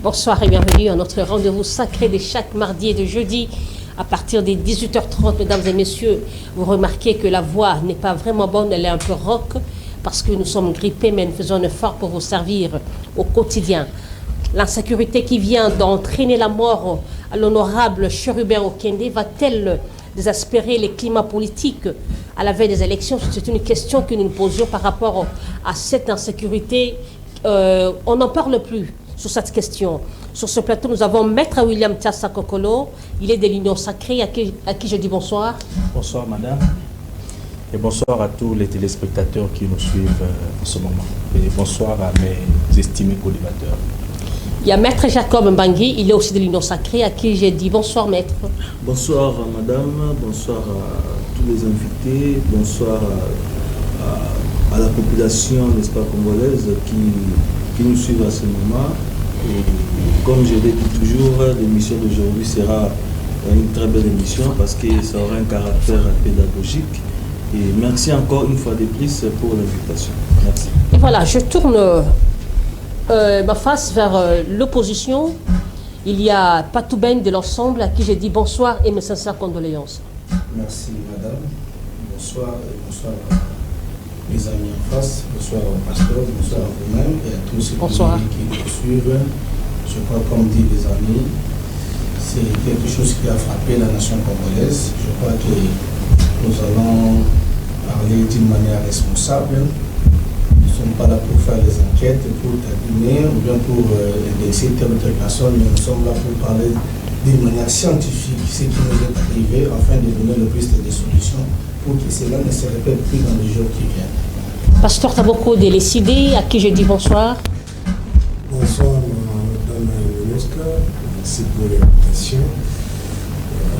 Bonsoir et bienvenue à notre rendez-vous sacré de chaque mardi et de jeudi à partir des 18h30, mesdames et messieurs. Vous remarquez que la voix n'est pas vraiment bonne, elle est un peu rauque parce que nous sommes grippés, mais nous faisons un effort pour vous servir au quotidien. L'insécurité qui vient d'entraîner la mort à l'honorable Chérubin Okende va-t-elle désespérer les climats politiques à la veille des élections? C'est une question que nous nous posions par rapport à cette insécurité. On n'en parle plus sur cette question. Sur ce plateau, nous avons Maître William Tiassa Kokolo. Il est de l'Union Sacrée, à qui je dis bonsoir. Bonsoir, madame. Et bonsoir à tous les téléspectateurs qui nous suivent en ce moment. Et bonsoir à mes estimés collimateurs. Il y a Maître Jacob Mbangui, il est aussi de l'Union Sacrée, à qui j'ai dit bonsoir, Maître. Bonsoir, madame. Bonsoir à tous les invités. Bonsoir à la population, n'est-ce pas, congolaise qui nous suivent à ce moment. Et comme je l'ai dit toujours, l'émission d'aujourd'hui sera une très belle émission parce que ça aura un caractère pédagogique. Et merci encore une fois de plus pour l'invitation. Merci. Et voilà, je tourne ma face vers l'opposition. Il y a Patou Ben de l'ensemble à qui j'ai dit bonsoir et mes sincères condoléances. Merci madame. Bonsoir et bonsoir à mes amis en face. Bonsoir au pasteur, bonsoir à vous-même et à tous ceux qui nous suivent. Je crois, comme dit les amis, c'est quelque chose qui a frappé la nation congolaise. Je crois que nous allons parler d'une manière responsable. Nous ne sommes pas là pour faire des enquêtes, pour taquiner ou bien pour indexer telle ou telle personne, mais nous sommes là pour parler d'une manière scientifique, ce qui nous est arrivé, afin de donner le plus de solutions pour que cela ne se répète plus dans les jours qui viennent. Pasteur Taboko de l'ECD, à qui je dis bonsoir. Bonsoir, madame l'UNESCO. Merci pour l'invitation.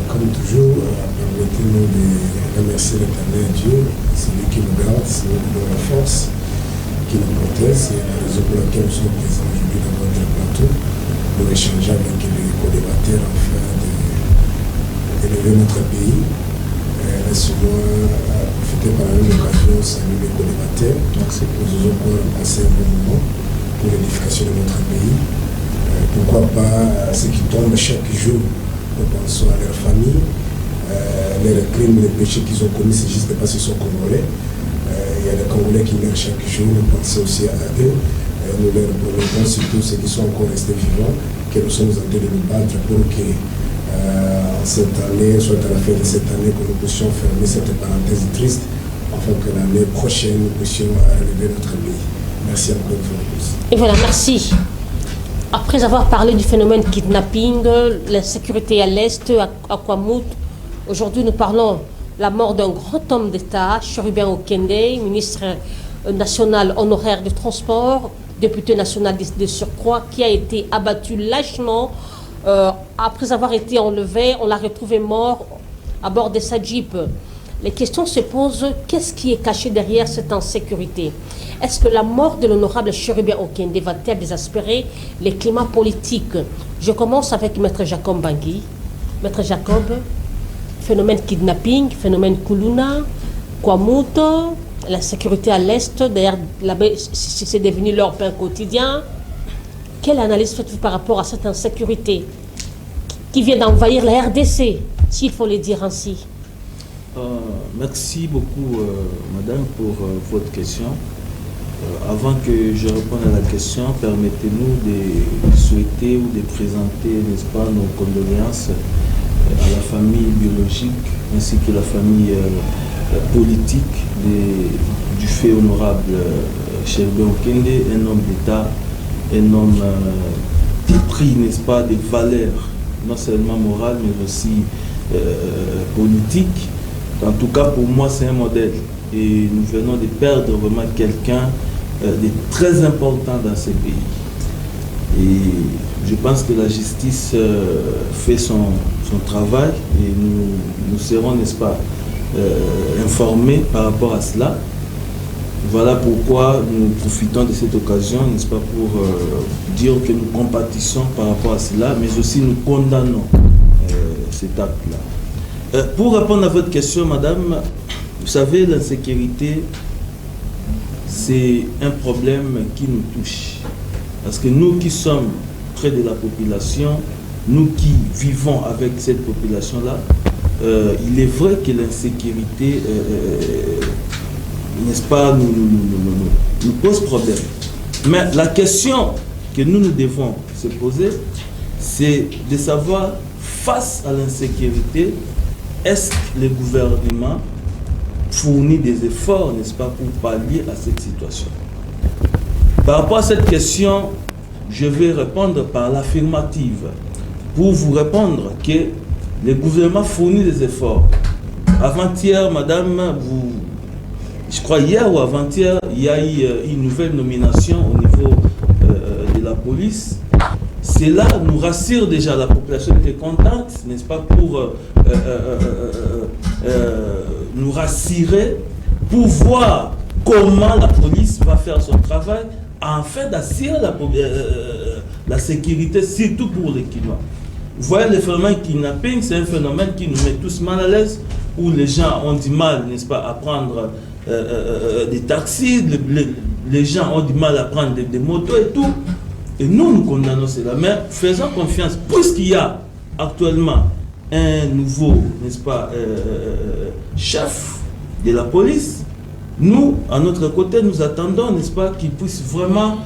Comme toujours, permettez-nous de remercier l'éternel Dieu, celui qui nous garde, celui qui nous donne la force, qui nous protège. C'est la raison pour laquelle nous sommes présents aujourd'hui dans notre plateau pour échanger avec les co-débatteurs afin d'élever notre pays. Laissez-moi profiter par la même occasion de saluer les co-débatteurs. Nous osons passer un bon moment pour l'édification de notre pays. Pourquoi pas ceux qui tombent chaque jour, nous pensons à leur famille, les crimes, les péchés qu'ils ont commis, c'est juste parce qu'ils sont congolais. Il y a des Congolais qui meurent chaque jour, nous pensons aussi à eux. Nous leur promettons surtout ceux qui sont encore restés vivants, que nous sommes en train de nous battre pour que cette année, soit à la fin de cette année, que nous puissions fermer cette parenthèse triste, afin que l'année prochaine, nous puissions relever notre pays. Merci encore une fois de plus. Et voilà, merci. Après avoir parlé du phénomène kidnapping, l'insécurité à l'Est, à Kwamout, aujourd'hui nous parlons de la mort d'un grand homme d'État, Chérubin Okende, ministre national honoraire du transport, député national de surcroît, qui a été abattu lâchement. Après avoir été enlevé, on l'a retrouvé mort à bord de sa Jeep. Les questions se posent, qu'est-ce qui est caché derrière cette insécurité? Est-ce que la mort de l'honorable Chérubin Okende va-t-elle désespérer les climats politiques? Je commence avec Maître Jacob Mbangui. Maître Jacob, phénomène kidnapping, phénomène Kuluna, Kwamout, l'insécurité à l'Est, d'ailleurs c'est devenu leur pain quotidien. Quelle analyse faites-vous par rapport à cette insécurité qui vient d'envahir la RDC, s'il faut le dire ainsi? Merci beaucoup, madame, pour votre question. Avant que je réponde à la question, permettez-nous de souhaiter ou de présenter, n'est-ce pas, nos condoléances à la famille biologique ainsi que la famille politique du fait honorable Chérubin Okende, un homme d'État, un homme épris, n'est-ce pas, des valeurs, non seulement morales, mais aussi politiques. En tout cas, pour moi, c'est un modèle. Et nous venons de perdre vraiment quelqu'un de très important dans ce pays. Et je pense que la justice fait son travail et nous serons, n'est-ce pas, informés par rapport à cela. Voilà pourquoi nous profitons de cette occasion, n'est-ce pas, pour dire que nous compatissons par rapport à cela, mais aussi nous condamnons cet acte-là. Pour répondre à votre question, madame, vous savez, l'insécurité, c'est un problème qui nous touche. Parce que nous qui sommes près de la population, nous qui vivons avec cette population-là, il est vrai que l'insécurité, n'est-ce pas, nous pose problème. Mais la question que nous devons se poser, c'est de savoir, face à l'insécurité, est-ce que le gouvernement fournit des efforts, n'est-ce pas, pour pallier à cette situation? Par rapport à cette question, je vais répondre par l'affirmative. Pour vous répondre que le gouvernement fournit des efforts. Avant-hier, madame, je crois hier ou avant-hier, il y a eu une nouvelle nomination au niveau de la police. Cela nous rassure déjà, la population était contente, n'est-ce pas, pour nous rassurer, pour voir comment la police va faire son travail, afin d'assurer la sécurité, surtout pour les Kinois. Vous voyez, le phénomène kidnapping, c'est un phénomène qui nous met tous mal à l'aise, où les gens ont du mal, n'est-ce pas, à prendre des taxis, les gens ont du mal à prendre des motos et tout. Et nous condamnons cela. Mais faisons confiance, puisqu'il y a actuellement un nouveau, n'est-ce pas, chef de la police, nous, à notre côté, nous attendons, n'est-ce pas, qu'il puisse vraiment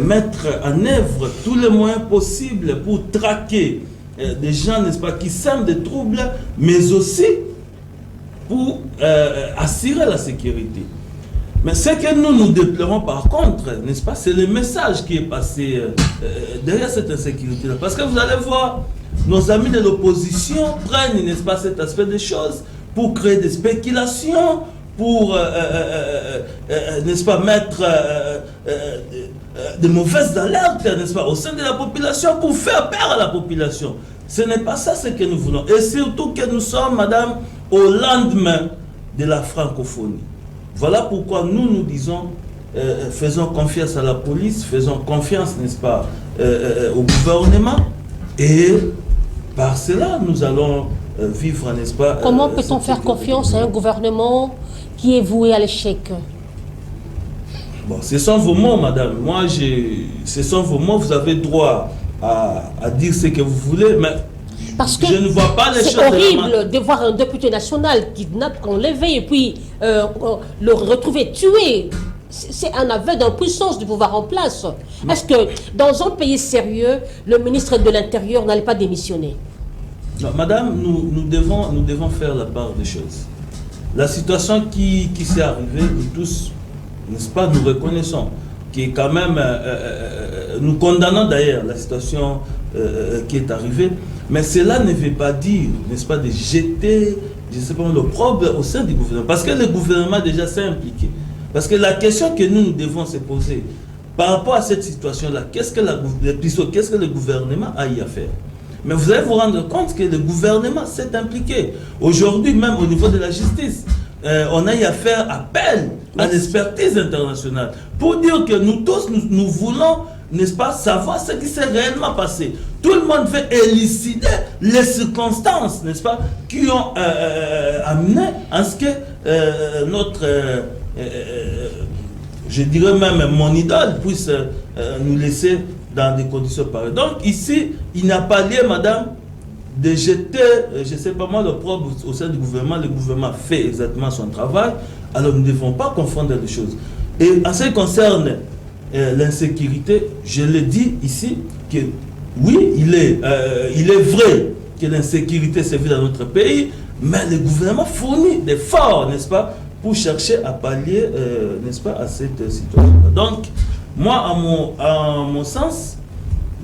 mettre en œuvre tous les moyens possibles pour traquer des gens, n'est-ce pas, qui sèment des troubles, mais aussi pour assurer la sécurité. Mais ce que nous déplorons par contre, n'est-ce pas, c'est le message qui est passé derrière cette insécurité-là. Parce que vous allez voir, nos amis de l'opposition prennent, n'est-ce pas, cet aspect des choses pour créer des spéculations, pour, n'est-ce pas, mettre de mauvaises alertes, n'est-ce pas, au sein de la population, pour faire peur à la population. Ce n'est pas ça ce que nous voulons. Et surtout que nous sommes, madame, au lendemain de la francophonie. Voilà pourquoi nous disons, faisons confiance à la police, faisons confiance, n'est-ce pas, au gouvernement, et par cela, nous allons vivre, n'est-ce pas. Comment peut-on faire confiance à un gouvernement qui est voué à l'échec? Bon, ce sont vos mots, madame. Moi, ce sont vos mots, vous avez droit à dire ce que vous voulez, mais parce que je ne vois pas les choses. C'est horrible de voir un député national kidnappé, enlevé et puis le retrouver tué. C'est un aveu d'impuissance du pouvoir en place. Est-ce que dans un pays sérieux, le ministre de l'Intérieur n'allait pas démissionner? Non, madame, nous devons faire la part des choses. La situation qui s'est arrivée, nous tous, n'est-ce pas, nous reconnaissons, qui est quand même, nous condamnons d'ailleurs la situation qui est arrivée, mais cela ne veut pas dire, n'est-ce pas, de jeter, je ne sais pas, l'opprobre au sein du gouvernement, parce que le gouvernement déjà s'est impliqué. Parce que la question que nous devons se poser par rapport à cette situation-là, qu'est-ce que le gouvernement a y à faire? Mais vous allez vous rendre compte que le gouvernement s'est impliqué. Aujourd'hui, même au niveau de la justice, on a eu à faire appel à l'expertise internationale pour dire que nous tous, nous voulons, n'est-ce pas, savoir ce qui s'est réellement passé. Tout le monde veut élucider les circonstances, n'est-ce pas, qui ont amené à ce que notre, je dirais même mon idole, puisse nous laisser dans des conditions pareilles. Donc ici, il n'a pas lieu, madame, de jeter, je ne sais pas moi, l'opprobre au sein du gouvernement. Le gouvernement fait exactement son travail, alors nous ne devons pas confondre les choses. Et en ce qui concerne l'insécurité, je l'ai dit ici, que oui, il est vrai que l'insécurité sévit dans notre pays, mais le gouvernement fournit des efforts, n'est-ce pas, pour chercher à pallier, n'est-ce pas, à cette situation. Donc, moi, à mon sens,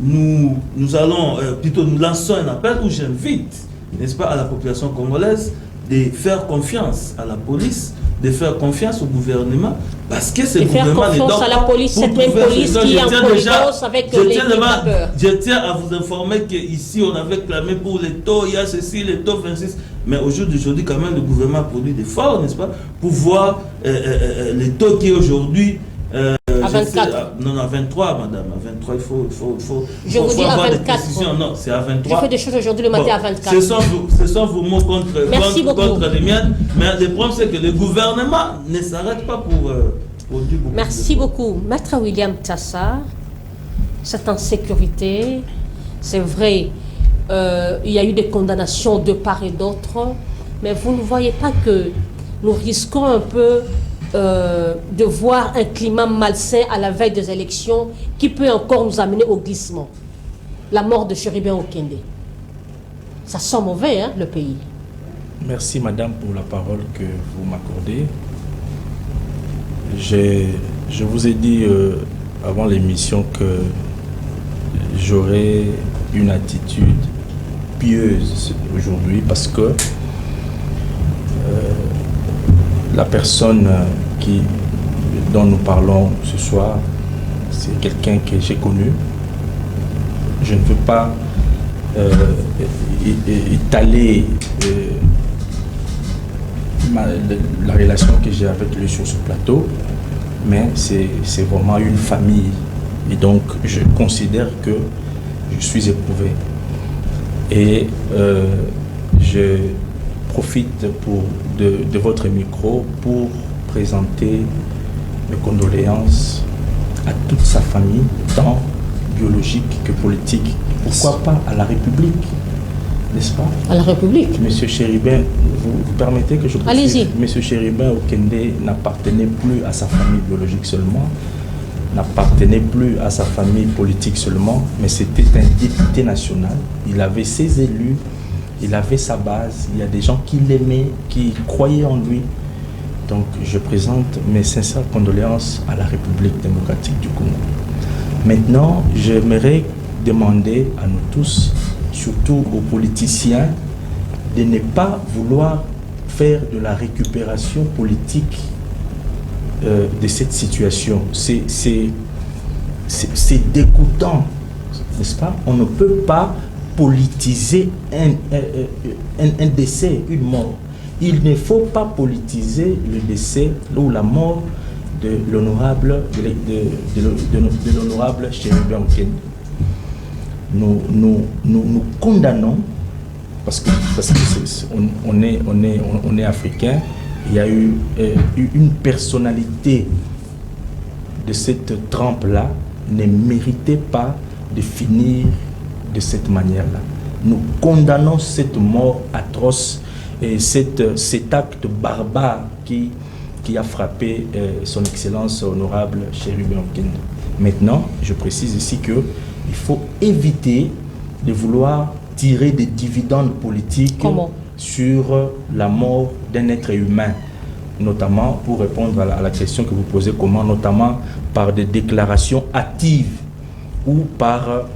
nous allons, plutôt nous lançons un appel où j'invite, n'est-ce pas, à la population congolaise de faire confiance à la police, de faire confiance au gouvernement, parce que ce gouvernement faire confiance à la police, cette même police qui est en connivence avec les kidnappeurs. Je tiens à vous informer qu'ici, on avait clamé pour les taux, il y a ceci, les taux 26, mais au jour d'aujourd'hui, quand même, le gouvernement a produit des efforts, n'est-ce pas, pour voir les taux qui aujourd'hui... à 24. Non, à 23, madame. À 23, il faut je vous dis à 24. Non, c'est à 23. Je fais des choses aujourd'hui le matin à 24. Ce sont vos mots contre les miennes. Mais le problème, c'est que le gouvernement ne s'arrête pas pour produire beaucoup. Merci beaucoup. Maître William Tassa, cette insécurité. C'est vrai, il y a eu des condamnations de part et d'autre, mais vous ne voyez pas que nous risquons un peu de voir un climat malsain à la veille des élections qui peut encore nous amener au glissement. La mort de Chérubin Okende. Ça sent mauvais, hein, le pays. Merci, madame, pour la parole que vous m'accordez. Je vous ai dit avant l'émission que j'aurais une attitude pieuse aujourd'hui parce que la personne dont nous parlons ce soir, c'est quelqu'un que j'ai connu. Je ne veux pas étaler la relation que j'ai avec lui sur ce plateau, mais c'est vraiment une famille. Et donc, je considère que je suis éprouvé. Et je profite de votre micro pour présenter mes condoléances à toute sa famille, tant biologique que politique. Pourquoi pas à la République, n'est-ce pas? À la République. Monsieur Chérubin, vous permettez que je poursuive? Allez-y. Monsieur Chérubin Okende n'appartenait plus à sa famille biologique seulement, n'appartenait plus à sa famille politique seulement, mais c'était un député national. Il avait ses élus, il avait sa base, il y a des gens qui l'aimaient, qui croyaient en lui. Donc je présente mes sincères condoléances à la République démocratique du Congo. Maintenant, j'aimerais demander à nous tous, surtout aux politiciens, de ne pas vouloir faire de la récupération politique de cette situation. C'est dégoûtant, n'est-ce pas? On ne peut pas politiser un décès, une mort. Il ne faut pas politiser le décès ou la mort de l'honorable Chérubin Okende. Nous condamnons parce que on est africain. Il y a eu une personnalité de cette trempe-là ne méritait pas de finir de cette manière-là. Nous condamnons cette mort atroce et cet acte barbare qui a frappé son Excellence honorable Chérubin Okende. Maintenant, je précise ici qu'il faut éviter de vouloir tirer des dividendes politiques sur la mort d'un être humain, notamment pour répondre à la question que vous posez, comment, notamment par des déclarations hâtives ou par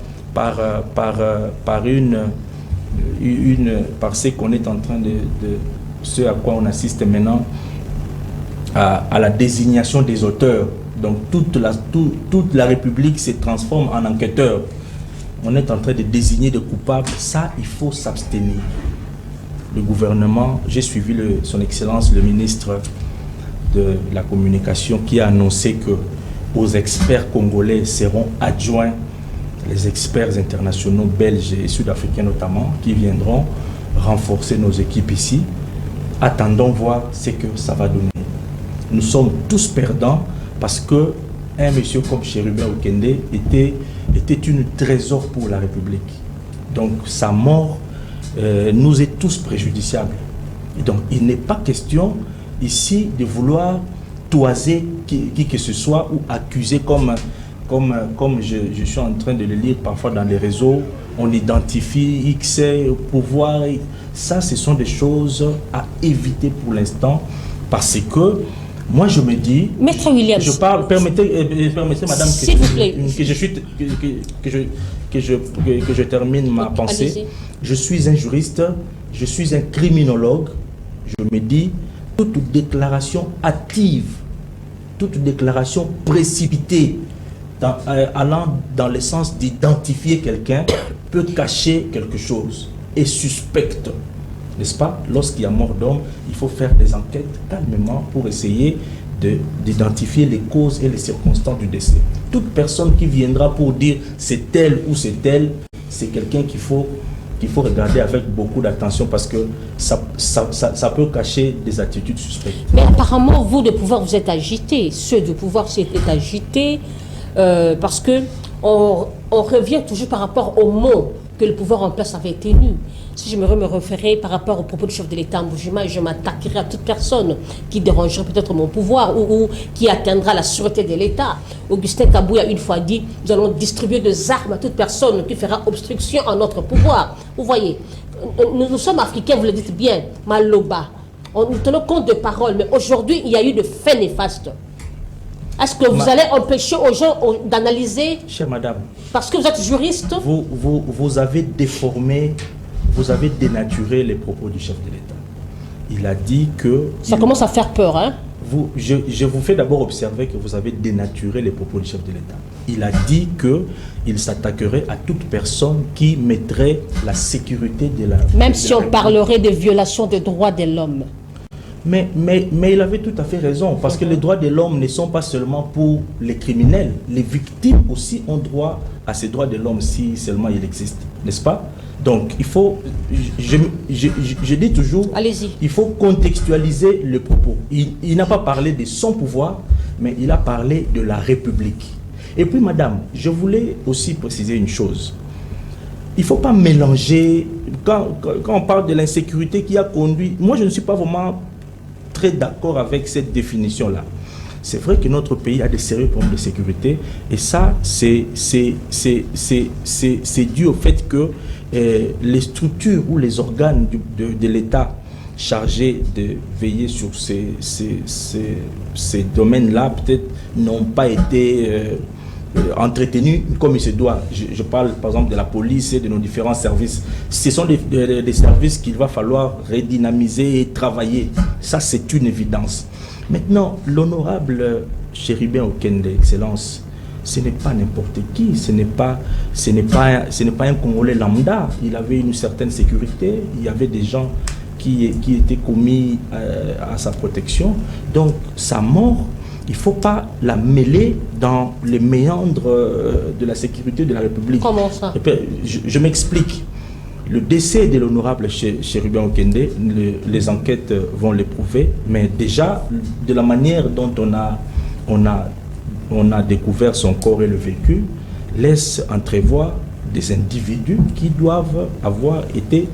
ce qu'on est en train ce à quoi on assiste maintenant, à la désignation des auteurs. Donc toute la République se transforme en enquêteur. On est en train de désigner des coupables. Ça, il faut s'abstenir. Le gouvernement, j'ai suivi son Excellence le ministre de la Communication qui a annoncé que aux experts congolais seront adjoints les experts internationaux belges et sud-africains notamment qui viendront renforcer nos équipes ici. Attendons voir ce que ça va donner. Nous sommes tous perdants parce que un monsieur comme Chérubin Okende était une trésor pour la République. Donc sa mort nous est tous préjudiciable. Et donc il n'est pas question ici de vouloir toiser qui que ce soit ou accuser comme je suis en train de le lire parfois dans les réseaux, on identifie X pouvoir. Ça, ce sont des choses à éviter pour l'instant parce que moi, je me dis... Maître Williams... Je parle... Permettez madame, que je termine ma pensée. Je suis un juriste, je suis un criminologue. Je me dis, toute déclaration hâtive, toute déclaration précipitée, allant dans le sens d'identifier quelqu'un, peut cacher quelque chose et suspecte. N'est-ce pas? Lorsqu'il y a mort d'homme, il faut faire des enquêtes calmement pour essayer d'identifier les causes et les circonstances du décès. Toute personne qui viendra pour dire c'est tel ou c'est tel, c'est quelqu'un qu'il faut regarder avec beaucoup d'attention parce que ça peut cacher des attitudes suspectes. Mais apparemment, vous de pouvoir, vous êtes agité. Ceux de pouvoir s'étaient agités parce que on revient toujours par rapport aux mots que le pouvoir en place avait tenu. Si je me référer par rapport aux propos du chef de l'État Mboujima, je m'attaquerai à toute personne qui dérangerait peut-être mon pouvoir ou qui atteindra la sûreté de l'État. Augustin Kabouy a une fois dit, nous allons distribuer des armes à toute personne qui fera obstruction à notre pouvoir. Vous voyez, nous sommes africains, vous le dites bien, Maloba. Nous tenons compte de paroles, mais aujourd'hui, il y a eu de faits néfastes. Est-ce que vous allez empêcher aux gens d'analyser? Chère madame, parce que vous êtes juriste. Vous avez déformé, vous avez dénaturé les propos du chef de l'État. Il a dit que... Ça commence à faire peur, hein? Je vous fais d'abord observer que vous avez dénaturé les propos du chef de l'État. Il a dit qu'il s'attaquerait à toute personne qui mettrait la sécurité de la... Même si on parlerait de violation des droits de l'homme. Mais il avait tout à fait raison, parce que les droits de l'homme ne sont pas seulement pour les criminels. Les victimes aussi ont droit à ces droits de l'homme si seulement il existe, n'est-ce pas? Donc, il faut, je dis toujours, il faut contextualiser le propos. Il n'a pas parlé de son pouvoir, mais il a parlé de la République. Et puis, madame, je voulais aussi préciser une chose. Il ne faut pas mélanger, quand on parle de l'insécurité qui a conduit, moi je ne suis pas vraiment très d'accord avec cette définition-là. C'est vrai que notre pays a des sérieux problèmes de sécurité, et ça, c'est dû au fait que les structures ou les organes de l'État chargés de veiller sur ces domaines-là, peut-être, n'ont pas été entretenus comme il se doit. Je parle par exemple de la police et de nos différents services. Ce sont des services qu'il va falloir redynamiser et travailler. Ça, c'est une évidence. Maintenant, l'honorable Chérubin Okende, Excellence, ce n'est pas n'importe qui, ce n'est pas un Congolais lambda. Il avait une certaine sécurité, il y avait des gens qui étaient commis à sa protection. Donc, sa mort, il ne faut pas la mêler dans les méandres de la sécurité de la République. Comment ça? Je m'explique. Le décès de l'honorable Chérubin Okende, les enquêtes vont l'éprouver, mais déjà, de la manière dont on a découvert son corps et le vécu, laisse entrevoir des individus qui doivent avoir été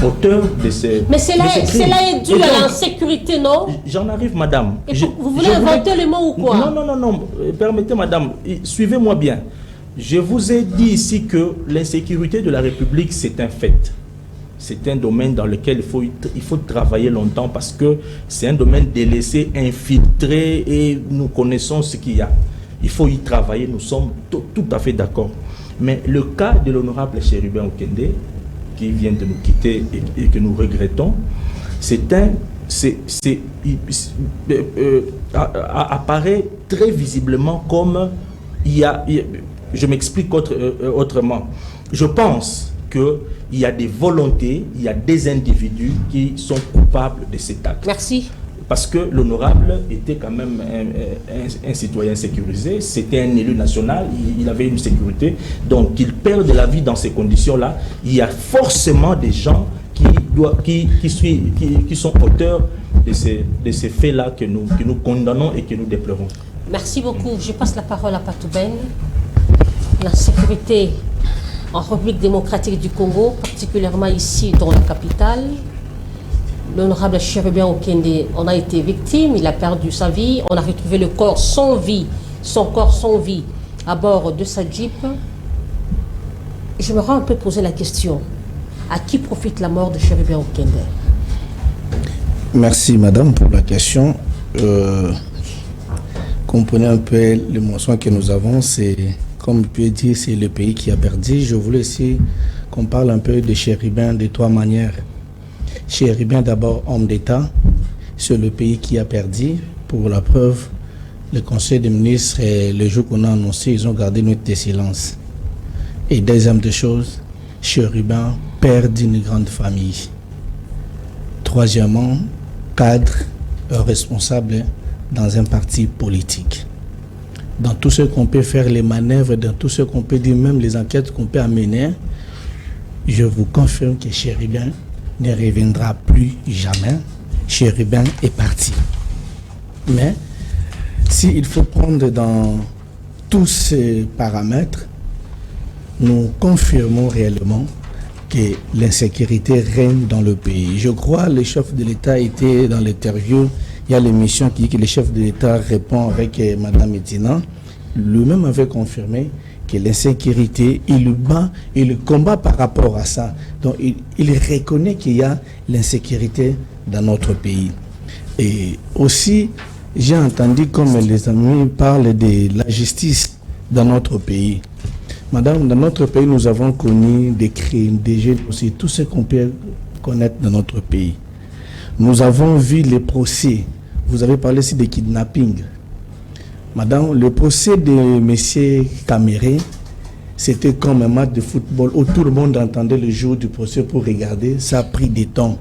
auteurs de ces... Mais cela est dû à l'insécurité, non? J'en arrive, madame. Vous voulez inventer le mot ou quoi? Non. Permettez, madame, suivez-moi bien. Je vous ai dit ici que l'insécurité de la République, c'est un fait. C'est un domaine dans lequel il faut travailler longtemps, parce que c'est un domaine délaissé, infiltré, et nous connaissons ce qu'il y a. Il faut y travailler, nous sommes tout à fait d'accord. Mais le cas de l'honorable Chérubin Okende, qui vient de nous quitter et que nous regrettons, apparaît très visiblement comme je m'explique autrement. Je pense qu'il y a des volontés, il y a des individus qui sont coupables de cet acte. Merci. Parce que l'honorable était quand même un citoyen sécurisé, c'était un élu national, il avait une sécurité. Donc qu'il perde la vie dans ces conditions-là, il y a forcément des gens qui sont auteurs de ces faits-là que nous condamnons et que nous déplorons. Merci beaucoup. Je passe la parole à Patouben. La sécurité en République démocratique du Congo, particulièrement ici dans la capitale. L'honorable Chérubin Okende en a été victime, il a perdu sa vie. On a retrouvé le corps sans vie, son corps sans vie, à bord de sa Jeep. Je me rends un peu poser la question. À qui profite la mort de Chérubin Okende? Merci madame pour la question. Comprenez un peu l'émotion que nous avons, c'est, comme je peux dire, c'est le pays qui a perdu. Je voulais aussi qu'on parle un peu de Chérubin de trois manières. Chérubin, d'abord homme d'État, c'est le pays qui a perdu. Pour la preuve, le Conseil des ministres, le jour qu'on a annoncé, ils ont gardé une minute de silence. Et deuxième des choses, Chérubin, père d'une grande famille. Troisièmement, cadre responsable dans un parti politique. Dans tout ce qu'on peut faire, les manœuvres, dans tout ce qu'on peut dire, même les enquêtes qu'on peut amener, je vous confirme que Chérubin ne reviendra plus jamais. Chérubin est parti. Mais s'il faut prendre dans tous ces paramètres, nous confirmons réellement que l'insécurité règne dans le pays. Je crois que le chef de l'État était dans l'interview, il y a l'émission qui dit que le chef de l'État répond avec Mme Medina. Lui-même avait confirmé que l'insécurité, il combat par rapport à ça. Donc il reconnaît qu'il y a l'insécurité dans notre pays. Et aussi, j'ai entendu comme les amis parlent de la justice dans notre pays. Madame, dans notre pays, nous avons connu des crimes, des jeunes aussi, tout ce qu'on peut connaître dans notre pays. Nous avons vu les procès. Vous avez parlé aussi de kidnapping. Madame, le procès de M. Caméré, c'était comme un match de football où tout le monde entendait le jour du procès pour regarder. Ça a pris du temps.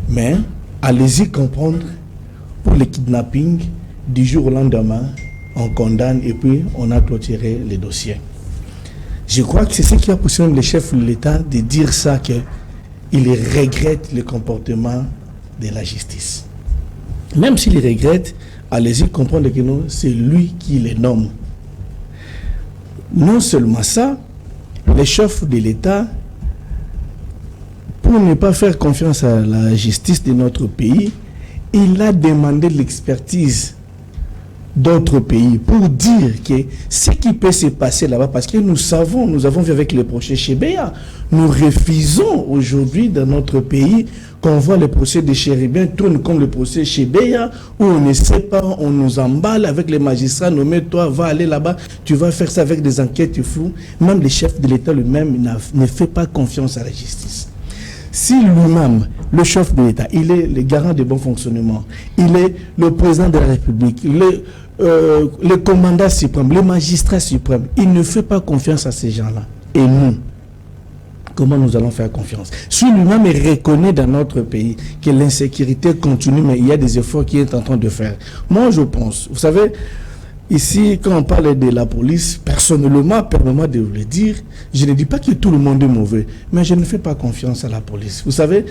Mais, allez-y comprendre, pour le kidnapping, du jour au lendemain, on condamne et puis on a clôturé les dossiers. Je crois que c'est ce qui a poussé même le chef de l'État de dire ça, qu'il regrette le comportement de la justice. Même s'il regrette, allez-y comprendre que non, c'est lui qui les nomme. Non seulement ça, le chef de l'État, pour ne pas faire confiance à la justice de notre pays, il a demandé l'expertise d'autres pays pour dire que ce qui peut se passer là-bas, parce que nous avons vu avec le procès Chébéa, nous refusons aujourd'hui dans notre pays qu'on voit le procès de Chéribin tourne comme le procès Chébéa, où on ne sait pas, on nous emballe avec les magistrats, nommés, toi va aller là-bas, tu vas faire ça avec des enquêtes floues. Même le chef de l'État lui-même ne fait pas confiance à la justice. Si lui-même, le chef de l'État, il est le garant du bon fonctionnement, il est le président de la République, le commandant suprême, le magistrat suprême, il ne fait pas confiance à ces gens-là. Et nous, comment nous allons faire confiance? Si lui-même reconnaît dans notre pays que l'insécurité continue, mais il y a des efforts qu'il est en train de faire. Moi, je pense, vous savez, ici, quand on parle de la police, personnellement, permettez-moi de vous le dire, je ne dis pas que tout le monde est mauvais, mais je ne fais pas confiance à la police. Vous savez,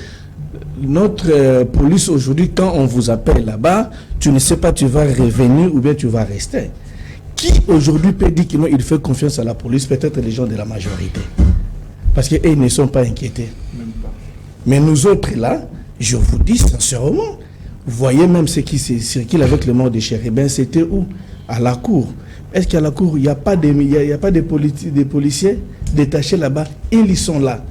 notre police aujourd'hui, quand on vous appelle là-bas, tu ne sais pas tu vas revenir ou bien tu vas rester. Qui aujourd'hui peut dire qu'il fait confiance à la police? Peut-être les gens de la majorité. Parce qu'ils ne sont pas inquiétés. Même pas. Mais nous autres là, je vous dis sincèrement, vous voyez même ce qui circule avec le mort de Chéribin, c'était où? À la cour. Est-ce qu'à la cour, il n'y a pas de policiers détachés là-bas? Ils sont là.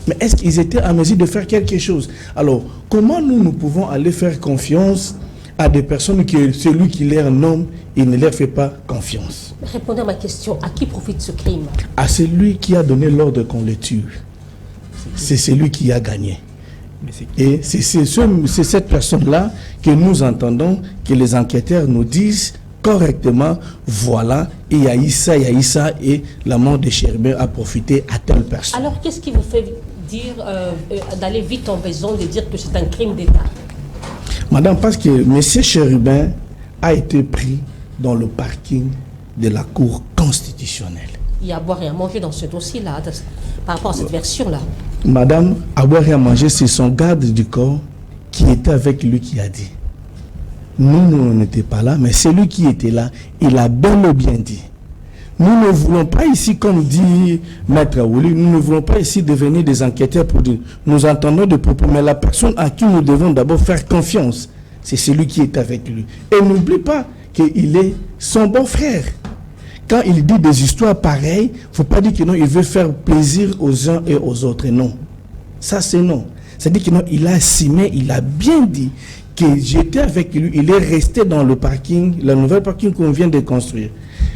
Mais est-ce qu'ils étaient en mesure de faire quelque chose? Alors, comment nous pouvons aller faire confiance à des personnes que celui qui leur nomme, il ne leur fait pas confiance? Répondez à ma question. À qui profite ce crime? À celui qui a donné l'ordre qu'on le tue. C'est celui qui a gagné. Et c'est cette personne-là que nous entendons, que les enquêteurs nous disent correctement, voilà, il y a eu ça, et la mort de Chéribin a profité à telle personne. Alors, qu'est-ce qui vous fait dire d'aller vite en besoin de dire que c'est un crime d'État? Madame, parce que M. Chéribin a été pris dans le parking de la Cour constitutionnelle. Il y a à boire et à manger dans ce dossier-là, par rapport à cette version-là. Madame, à boire et à manger, c'est son garde du corps qui était avec lui qui a dit. Nous, on n'était pas là, mais celui qui était là, il a bel et bien dit. Nous ne voulons pas ici, comme dit Maître Aouli, nous ne voulons pas ici devenir des enquêteurs pour dire, nous entendons des propos, mais la personne à qui nous devons d'abord faire confiance, c'est celui qui est avec lui. Et n'oublie pas qu'il est son bon frère. Quand il dit des histoires pareilles, il ne faut pas dire que non, il veut faire plaisir aux uns et aux autres. Non. Ça, c'est non. C'est-à-dire qu'il a assumé, il a bien dit que j'étais avec lui, il est resté dans le parking, la nouvelle parking qu'on vient de construire.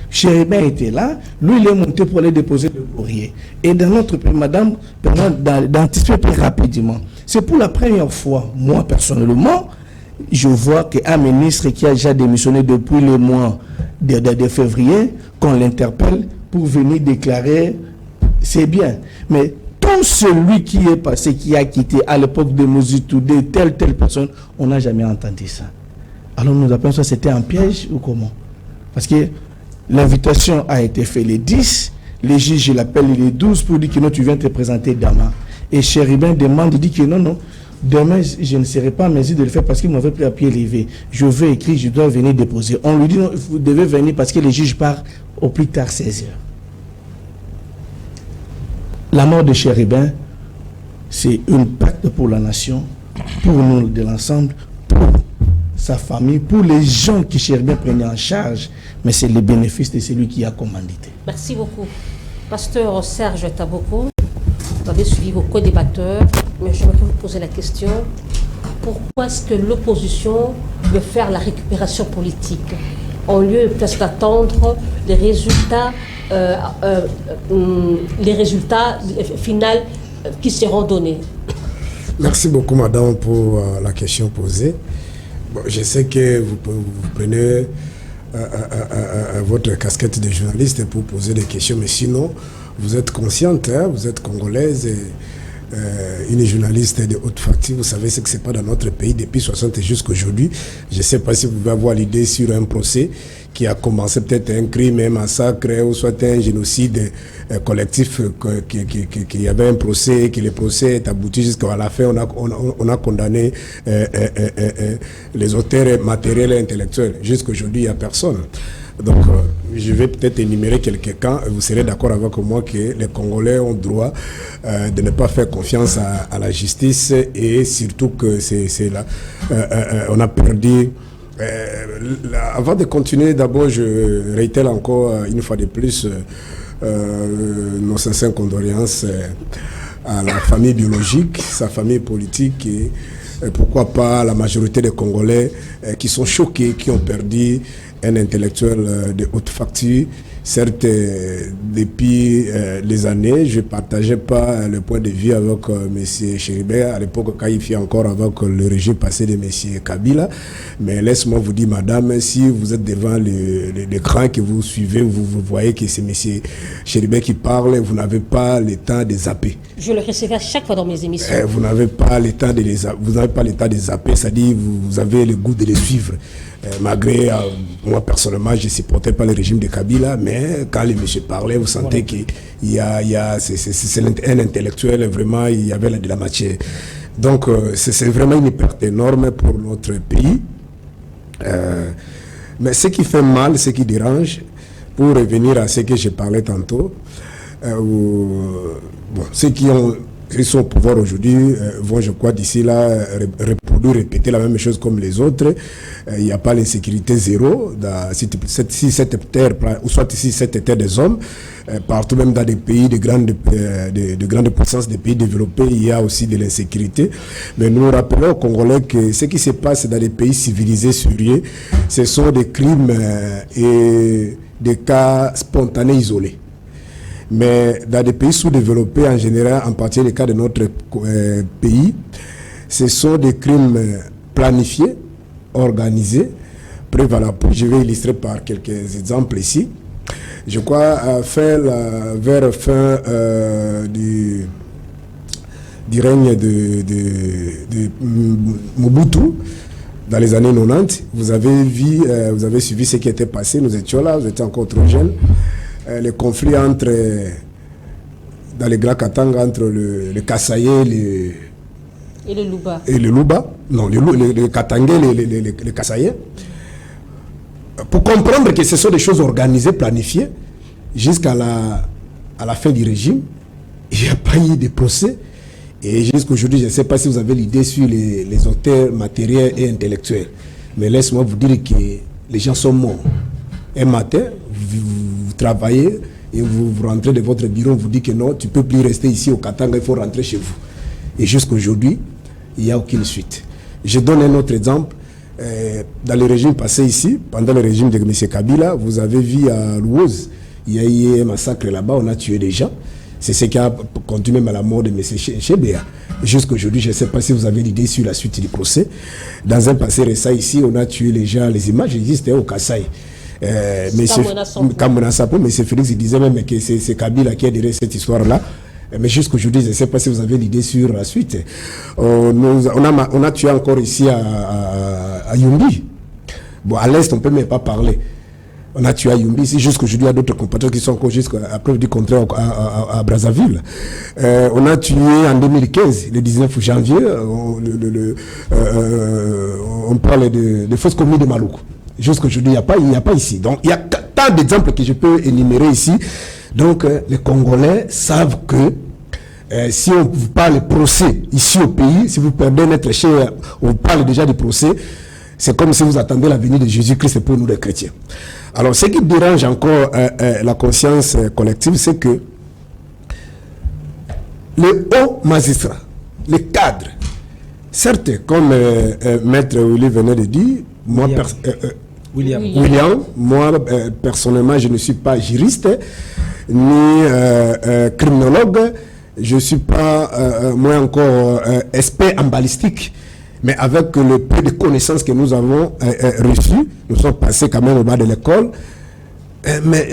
Chéribin était là, lui il est monté pour aller déposer le courrier. Et dans notre pays, madame, d'anticiper plus rapidement. C'est pour la première fois, moi personnellement, je vois qu'un ministre qui a déjà démissionné depuis le mois de février, qu'on l'interpelle pour venir déclarer, c'est bien. Mais tout celui qui est passé, qui a quitté à l'époque de Mozitou, de telle personne, on n'a jamais entendu ça. Alors nous appelons ça, c'était un piège ou comment? Parce que l'invitation a été faite les 10, les juges, je l'appelle les 12 pour dire que non, tu viens te présenter demain. Et Chéribin demande, il dit que non, demain, je ne serai pas en mesure de le faire parce qu'il m'avait pris à pied levé. Je veux écrire, je dois venir déposer. On lui dit, non, vous devez venir parce que les juges partent au plus tard 16h. la mort de Chéribin, c'est une perte pour la nation, pour nous de l'ensemble, pour sa famille, pour les gens qui Chéribin prenaient en charge, mais c'est le bénéfice de celui qui a commandité. Merci beaucoup. Pasteur Serge Taboko, vous avez suivi vos co-débatteurs, mais j'aimerais vous poser la question, pourquoi est-ce que l'opposition veut faire la récupération politique au lieu peut-être d'attendre les résultats finaux qui seront donnés? Merci beaucoup, madame, pour la question posée. Bon, je sais que vous prenez votre casquette de journaliste pour poser des questions, mais sinon, vous êtes consciente, hein, vous êtes congolaise et une journaliste de haute facture, vous savez ce que c'est pas dans notre pays depuis 60 jusqu'à aujourd'hui. Je ne sais pas si vous pouvez avoir l'idée sur un procès qui a commencé peut-être un crime, un massacre ou soit un génocide collectif, qu'il y avait un procès, que le procès est abouti jusqu'à la fin, on a condamné les auteurs matériels et intellectuels. Jusqu'à aujourd'hui, il n'y a personne. Donc, je vais peut-être énumérer quelques cas. Vous serez d'accord avec moi que les Congolais ont droit de ne pas faire confiance à la justice et surtout que c'est là. On a perdu. Avant de continuer, d'abord, je réitère encore une fois de plus nos sincères condoléances à la famille biologique, sa famille politique et pourquoi pas la majorité des Congolais qui sont choqués, qui ont perdu un intellectuel de haute facture. Certes, depuis les années, je ne partageais pas le point de vue avec M. Chéribin, à l'époque quand il fit encore avec le régime passé de M. Kabila. Mais laisse-moi vous dire, madame, si vous êtes devant l'écran que vous suivez, vous voyez que c'est M. Chéribin qui parle, vous n'avez pas le temps de zapper. Je le recevais à chaque fois dans mes émissions. Vous n'avez pas le temps de zapper, c'est-à-dire vous avez le goût de les suivre. Malgré moi personnellement je ne supportais pas le régime de Kabila, mais quand les messieurs parlaient, vous sentez qu'il y a c'est un intellectuel, vraiment il y avait de la matière. Donc c'est vraiment une perte énorme pour notre pays. Mais ce qui fait mal, ce qui dérange, pour revenir à ce que je parlais tantôt, ceux qui sont au pouvoir aujourd'hui vont, je crois, d'ici là répéter la même chose comme les autres. Il n'y a pas l'insécurité zéro. Si cette terre, ou soit ici cette terre des hommes, partout même dans des pays de grandes puissances, des pays développés, il y a aussi de l'insécurité. Mais nous rappelons aux Congolais que ce qui se passe dans les pays civilisés sérieux, ce sont des crimes et des cas spontanés isolés. Mais dans des pays sous-développés, en général, en particulier le cas de notre pays, ce sont des crimes planifiés, organisés. Je vais illustrer par quelques exemples ici. Je crois vers fin du règne de Mobutu, dans les années 90, vous avez suivi ce qui était passé. Nous étions là, vous étiez encore trop jeunes. Les conflits dans les Grands Katanga entre le Kasaïe et le Luba. Et le Luba. Non, le Katanga et les Kasaïe. Pour comprendre que ce sont des choses organisées, planifiées, jusqu'à la fin du régime, il n'y a pas eu de procès. Et jusqu'à aujourd'hui, je ne sais pas si vous avez l'idée sur les auteurs matériels et intellectuels. Mais laisse-moi vous dire que les gens sont morts. Un matin, vous travaillez et vous rentrez de votre bureau, on vous dit que non, tu ne peux plus rester ici au Katanga, il faut rentrer chez vous. Et jusqu'à aujourd'hui, il n'y a aucune suite. Je donne un autre exemple. Dans le régime passé ici, pendant le régime de M. Kabila, vous avez vu à Louoz, il y a eu un massacre là-bas, on a tué des gens. C'est ce qui a conduit même à la mort de M. Chébéa. Jusqu'à aujourd'hui, je ne sais pas si vous avez l'idée sur la suite du procès. Dans un passé récent ici, on a tué les gens, les images existent au Kasaï. Kamona Sapo, M. Félix il disait même que c'est Kabila qui est derrière cette histoire-là. Mais jusqu'aujourd'hui, je ne sais pas si vous avez l'idée sur la suite. On a tué encore ici à Yumbi. Bon, à l'Est, on ne peut même pas parler. On a tué à Yumbi ici. Jusqu'aujourd'hui, il y a d'autres compatriotes qui sont encore jusqu'à preuve du contraire à Brazzaville. On a tué en 2015, le 19 janvier, on parle de fausses communes de Maloukou. Jusqu'aujourd'hui, il n'y a pas ici. Donc, il y a tant d'exemples que je peux énumérer ici. Donc, les Congolais savent que si on vous parle procès ici au pays, si vous perdez notre chair, on parle déjà du procès, c'est comme si vous attendez la venue de Jésus-Christ pour nous les chrétiens. Alors, ce qui dérange encore la conscience collective, c'est que le haut magistrat, les cadres, certes, comme Maître Willy venait de dire, moi, William, moi, personnellement, je ne suis pas juriste, ni criminologue, je ne suis pas, moi encore, expert en balistique. Mais avec le peu de connaissances que nous avons reçues, nous sommes passés quand même au bas de l'école. Mais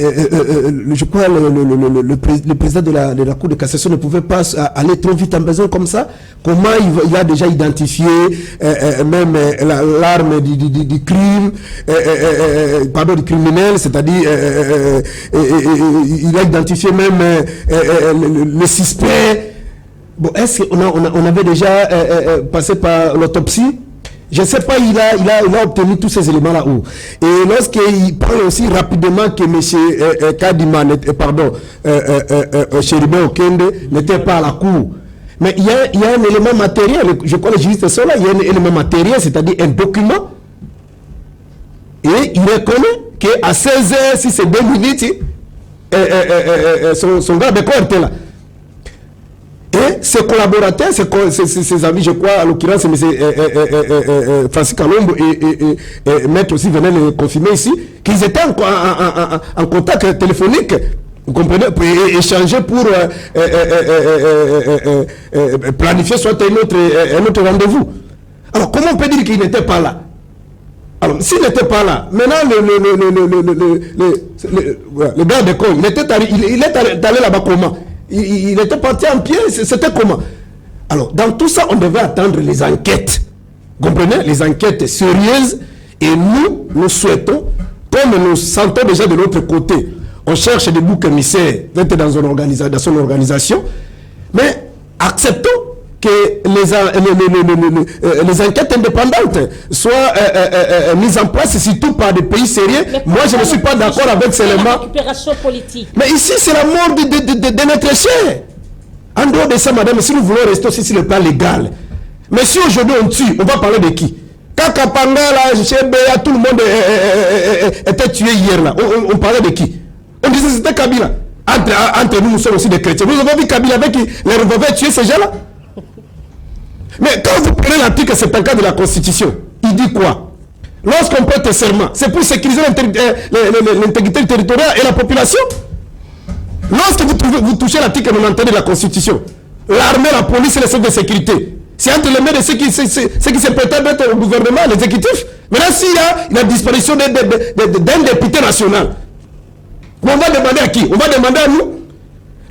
je crois que le président de la Cour de cassation ne pouvait pas aller trop vite en besoin comme ça. Comment il a déjà identifié même l'arme du crime, pardon, du criminel, c'est-à-dire il a identifié même le suspect. Bon, est-ce qu'on avait déjà passé par l'autopsie? Je ne sais pas, il a obtenu tous ces éléments là-haut. Et lorsqu'il parle aussi rapidement que M. Kadima, pardon, Chéribin Okende n'était pas à la cour. Mais il y a un élément matériel, je crois que les juristes sont là, il y a un élément matériel, c'est-à-dire un document. Et il reconnaît qu'à 16h, si c'est 2 minutes, son gars de corps était là. Et ses collaborateurs, ses amis, je crois, à l'occurrence, M. Francis Kalombo et Maître aussi venaient le confirmer ici, qu'ils étaient en contact téléphonique, vous comprenez, pour échanger pour planifier soit un autre rendez-vous. Alors, comment on peut dire qu'il n'était pas là? Alors, s'il n'était pas là, maintenant, le gars de corps, il est allé là-bas comment? Il était parti en pied, c'était comment? Alors, dans tout ça, on devait attendre les enquêtes. Vous comprenez? Les enquêtes sérieuses. Et nous souhaitons, comme nous sentons déjà de l'autre côté, on cherche des boucs émissaires dans son organisation, mais acceptons que les enquêtes indépendantes soient mises en place, surtout par des pays sérieux. Moi, je ne suis pas d'accord avec ces éléments. Mais ici, c'est la mort de notre chair. En dehors de ça, madame, si nous voulons rester aussi sur le plan légal, mais si aujourd'hui on tue, on va parler de qui? Kakapanga, là, chez Béa, tout le monde était tué hier, là. On parlait de qui? On disait que c'était Kabila. Entre nous, nous sommes aussi des chrétiens. Vous avez vu Kabila avec les revolvers tuer ces gens-là? Mais quand vous prenez l'article 54 de la Constitution, il dit quoi? Lorsqu'on prête serment, c'est pour sécuriser l'intégrité territoriale et la population. Lorsque vous touchez l'article 91 de la Constitution, l'armée, la police et les services de sécurité, c'est entre les mains de ceux qui se prétendent être au gouvernement, l'exécutif. Maintenant, s'il y a la disparition d'un député national, on va demander à qui? On va demander à nous.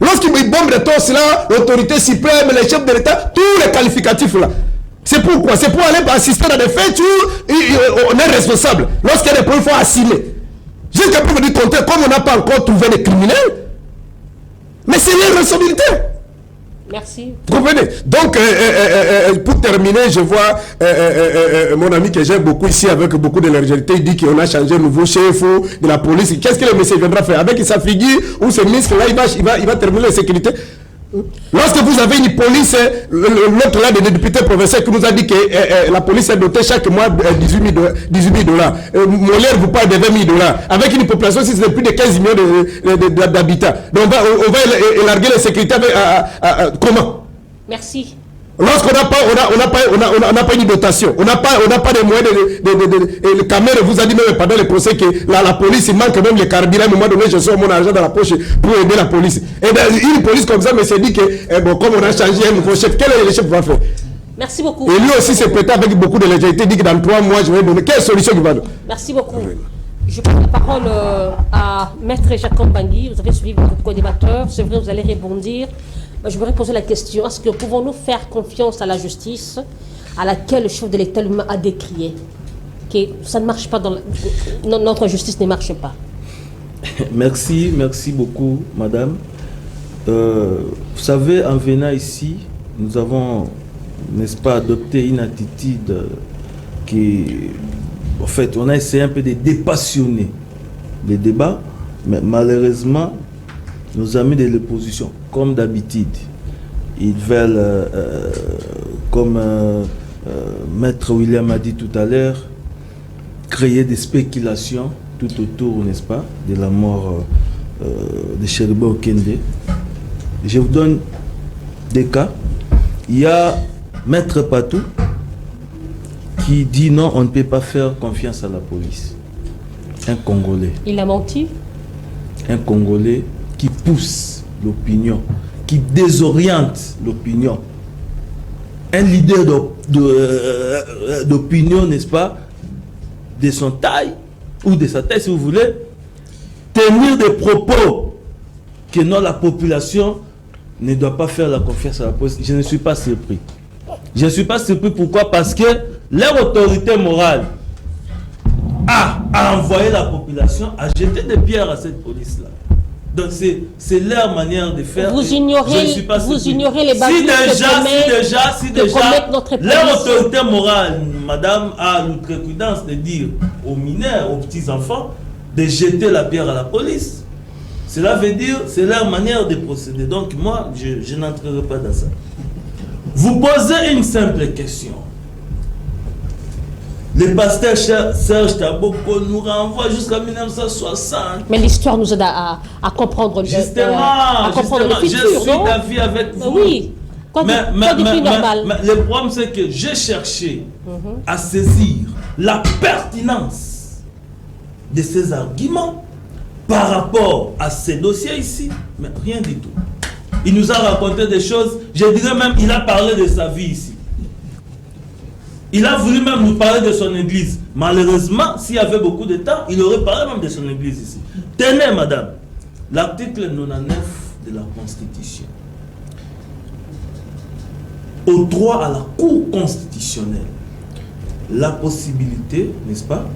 Lorsqu'ils bombent les torses là, l'autorité suprême, les chefs de l'État, tous les qualificatifs là. C'est pourquoi? C'est pour aller assister à des faits où on est responsable. Lorsqu'il y a des problèmes, il faut assigner. Jusqu'à preuve du contraire, comme on n'a pas encore trouvé des criminels, mais c'est leur responsabilité. Merci. Vous comprenez? Donc, pour terminer, je vois mon ami que j'aime beaucoup ici avec beaucoup de légèreté. Il dit qu'on a changé un nouveau chef de la police. Qu'est-ce que le monsieur viendra faire? Avec sa figure ou ses muscles-là, il va terminer la sécurité. Lorsque vous avez une police, l'autre là, des députés provinciaux qui nous a dit que la police est dotée chaque mois 18 000 dollars. Molière vous parle de 20 000 dollars. Avec une population, si c'est plus de 15 millions d'habitants. Donc on va élargir la sécurité avec, comment? Merci. Lorsqu'on n'a pas une dotation, on n'a pas de moyens de caméra vous a dit même pendant le procès que la police, il manque même les carburants. À un moment donné, je sors mon argent dans la poche pour aider la police. Et dans une police comme ça, mais c'est dit que, bon, comme on a changé un nouveau chef, quel est le chef qui va faire? Merci beaucoup. Et lui aussi s'est prêté avec beaucoup de légèreté, il dit que dans 3 mois, je vais donner. Quelle solution il va donner? Merci beaucoup. Je passe la parole à Maître Jacob Bangui. Vous avez suivi votre co-débatteur. C'est vrai, vous allez rebondir. Je voudrais poser la question, est-ce que pouvons-nous faire confiance à la justice à laquelle le chef de l'État lui a décrié que ça ne marche pas, notre justice ne marche pas? Merci beaucoup, madame. Vous savez, en venant ici, nous avons, n'est-ce pas, adopté une attitude qui, en fait, on a essayé un peu de dépassionner les débats, mais malheureusement, nos amis de l'opposition, comme d'habitude, ils veulent, comme Maître William a dit tout à l'heure, créer des spéculations tout autour, n'est-ce pas, de la mort de Cheribe Okende. Je vous donne des cas. Il y a Maître Patou qui dit non, on ne peut pas faire confiance à la police. Un Congolais. Il a menti. Un Congolais qui pousse l'opinion, qui désoriente l'opinion. Un leader d'opinion, n'est-ce pas, de son taille ou de sa taille, si vous voulez, tenir des propos que non, la population ne doit pas faire la confiance à la police. Je ne suis pas surpris. Je ne suis pas surpris. Pourquoi? Parce que leur autorité morale a envoyé la population à jeter des pierres à cette police-là. Donc c'est leur manière de faire. Vous ignorez les bavures si déjà leur autorité morale, madame, a l'outrecuidance de dire aux mineurs, aux petits-enfants, de jeter la pierre à la police. Cela veut dire, c'est leur manière de procéder. Donc moi, je n'entrerai pas dans ça. Vous posez une simple question. Le pasteur Serge Taboko nous renvoie jusqu'à 1960. Mais l'histoire nous aide à comprendre le futur. Je suis d'avis avec vous. Oui. Mais le problème, c'est que j'ai cherché à saisir la pertinence de ces arguments par rapport à ces dossiers ici. Mais rien du tout. Il nous a raconté des choses, je dirais même, il a parlé de sa vie ici. Il a voulu même nous parler de son église. Malheureusement, s'il y avait beaucoup de temps, il aurait parlé même de son église ici. Tenez, madame, l'article 99 de la Constitution. Au droit à la Cour constitutionnelle, la possibilité, n'est-ce pas,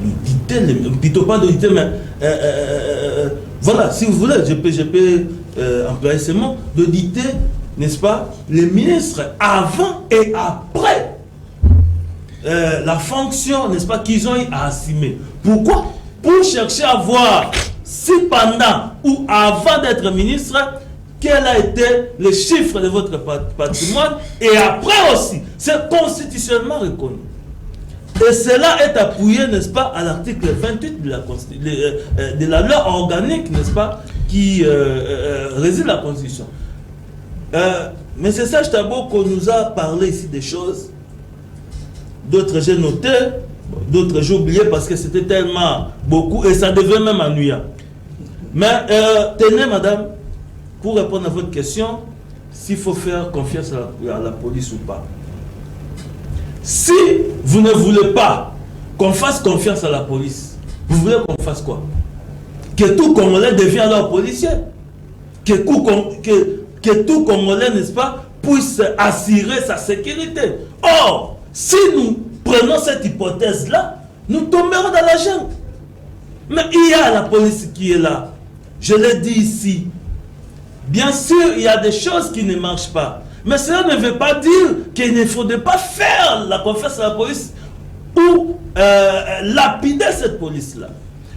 de dicter, plutôt pas de dicter, mais voilà, si vous voulez, je peux employer ce mot, de dicter, n'est-ce pas, les ministres avant et après la fonction, n'est-ce pas, qu'ils ont eu à assumer. Pourquoi? Pour chercher à voir si pendant ou avant d'être ministre, quel a été le chiffre de votre patrimoine, et après aussi, c'est constitutionnellement reconnu. Et cela est appuyé, n'est-ce pas, à l'article 28 de la loi organique, n'est-ce pas, qui réside la Constitution. Mais c'est ça, Taboko nous a parlé ici des choses. D'autres j'ai noté, d'autres j'ai oublié parce que c'était tellement beaucoup et ça devait même ennuyant. Mais tenez, madame, pour répondre à votre question, s'il faut faire confiance à la police ou pas. Si vous ne voulez pas qu'on fasse confiance à la police, vous voulez qu'on fasse quoi? Que tout Congolais devienne alors policier. Que tout Congolais, n'est-ce pas, puisse assurer sa sécurité. Or, si nous prenons cette hypothèse-là, nous tomberons dans la jungle. Mais il y a la police qui est là. Je l'ai dit ici. Bien sûr, il y a des choses qui ne marchent pas. Mais cela ne veut pas dire qu'il ne faudrait pas faire la confiance à la police ou lapider cette police-là.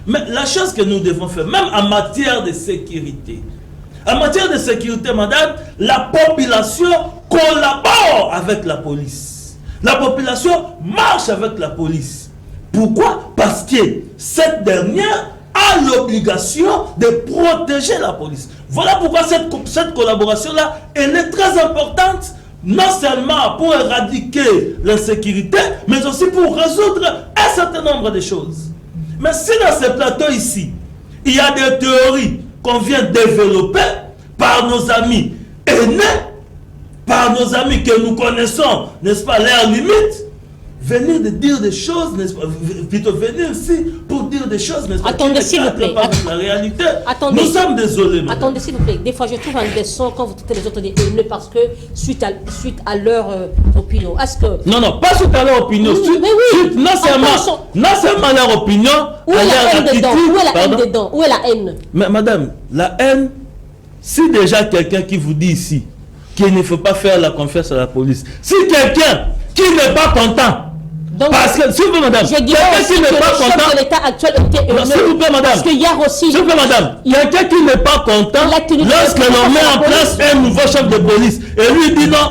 Mais la chose que nous devons faire, même en matière de sécurité, madame, la population collabore avec la police. La population marche avec la police. Pourquoi? Parce que cette dernière a l'obligation de protéger la police. Voilà pourquoi cette collaboration-là, elle est très importante, non seulement pour éradiquer l'insécurité, mais aussi pour résoudre un certain nombre de choses. Mais si dans ce plateau ici, il y a des théories qu'on vient développer par nos amis aînés, par nos amis que nous connaissons, n'est-ce pas, leurs limites, venir de dire des choses, n'est-ce pas, plutôt venir ici pour dire des choses, n'est-ce pas, attendez s'il vous plaît, la réalité. Attendez, nous sommes désolés. Madame. Attendez s'il vous plaît, des fois je trouve indécent quand vous traitez les autres des haineux parce que suite à leur opinion. Est-ce que... Non, pas suite à leur opinion, non seulement leur opinion, où est la haine dedans? Où est la haine dedans? Où est la haine? Mais madame, la haine, si déjà quelqu'un qui vous dit ici qu'il ne faut pas faire la confiance à la police, si quelqu'un qui n'est pas content Donc, parce que, s'il vous plaît, madame, j'ai dit quelqu'un aussi qui n'est que pas le chef content. de l'État actuel était Non, s'il vous plaît, madame. Parce que hier aussi. S'il vous plaît, madame. Quelqu'un qui n'est pas content lorsque l'on met en place un nouveau chef de police et lui dit non,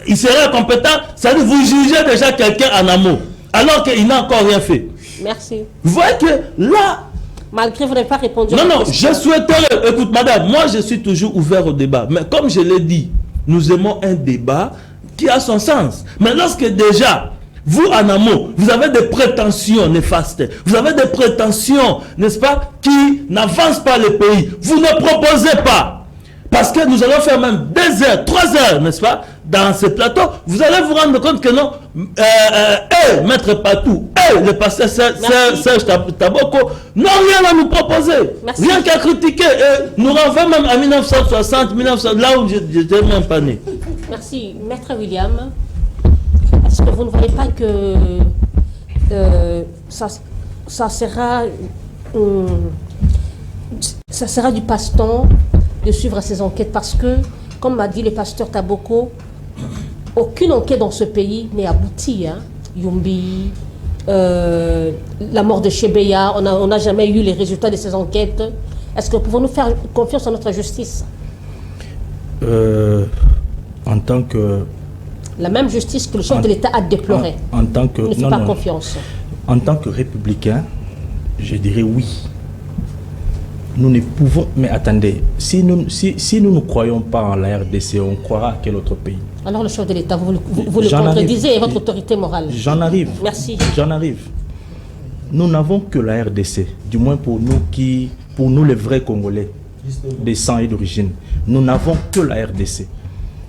il serait incompétent, ça veut dire vous jugez déjà quelqu'un en amont, alors qu'il n'a encore rien fait. Merci. Vous voyez que là. Malgré vous n'avez pas répondu. Non, je souhaiterais. Écoute, madame, moi je suis toujours ouvert au débat. Mais comme je l'ai dit, nous aimons un débat qui a son sens. Mais lorsque déjà, vous en amont, vous avez des prétentions néfastes, vous avez des prétentions, n'est-ce pas, qui n'avancent pas le pays, vous ne proposez pas. Parce que nous allons faire même 2 heures, 3 heures, n'est-ce pas, dans ce plateau, vous allez vous rendre compte que non, Maître Patou, le pasteur Serge Taboko, n'ont rien à nous proposer. Merci. Rien qu'à critiquer. Nous renvoie même à 1960, 1900, là où j'étais même pas né. Merci. Maître William, est-ce que vous ne voyez pas que ça sera du passe-temps de suivre ces enquêtes, parce que, comme m'a dit le pasteur Taboko, aucune enquête dans ce pays n'est aboutie. Hein. Yumbi, la mort de Chebeya, on n'a jamais eu les résultats de ces enquêtes. Est-ce que pouvons-nous faire confiance en notre justice? En tant que... La même justice que le chef de l'État a déploré. En tant que... Il ne fait pas confiance. En tant que républicain, je dirais oui. Nous ne pouvons... Mais attendez, si nous ne croyons pas en la RDC, on croira à quel autre pays? Alors le chef de l'État, vous le contredisez et votre autorité morale. J'en arrive. Merci. J'en arrive. Nous n'avons que la RDC, du moins pour nous les vrais Congolais, des sang et d'origine. Nous n'avons que la RDC.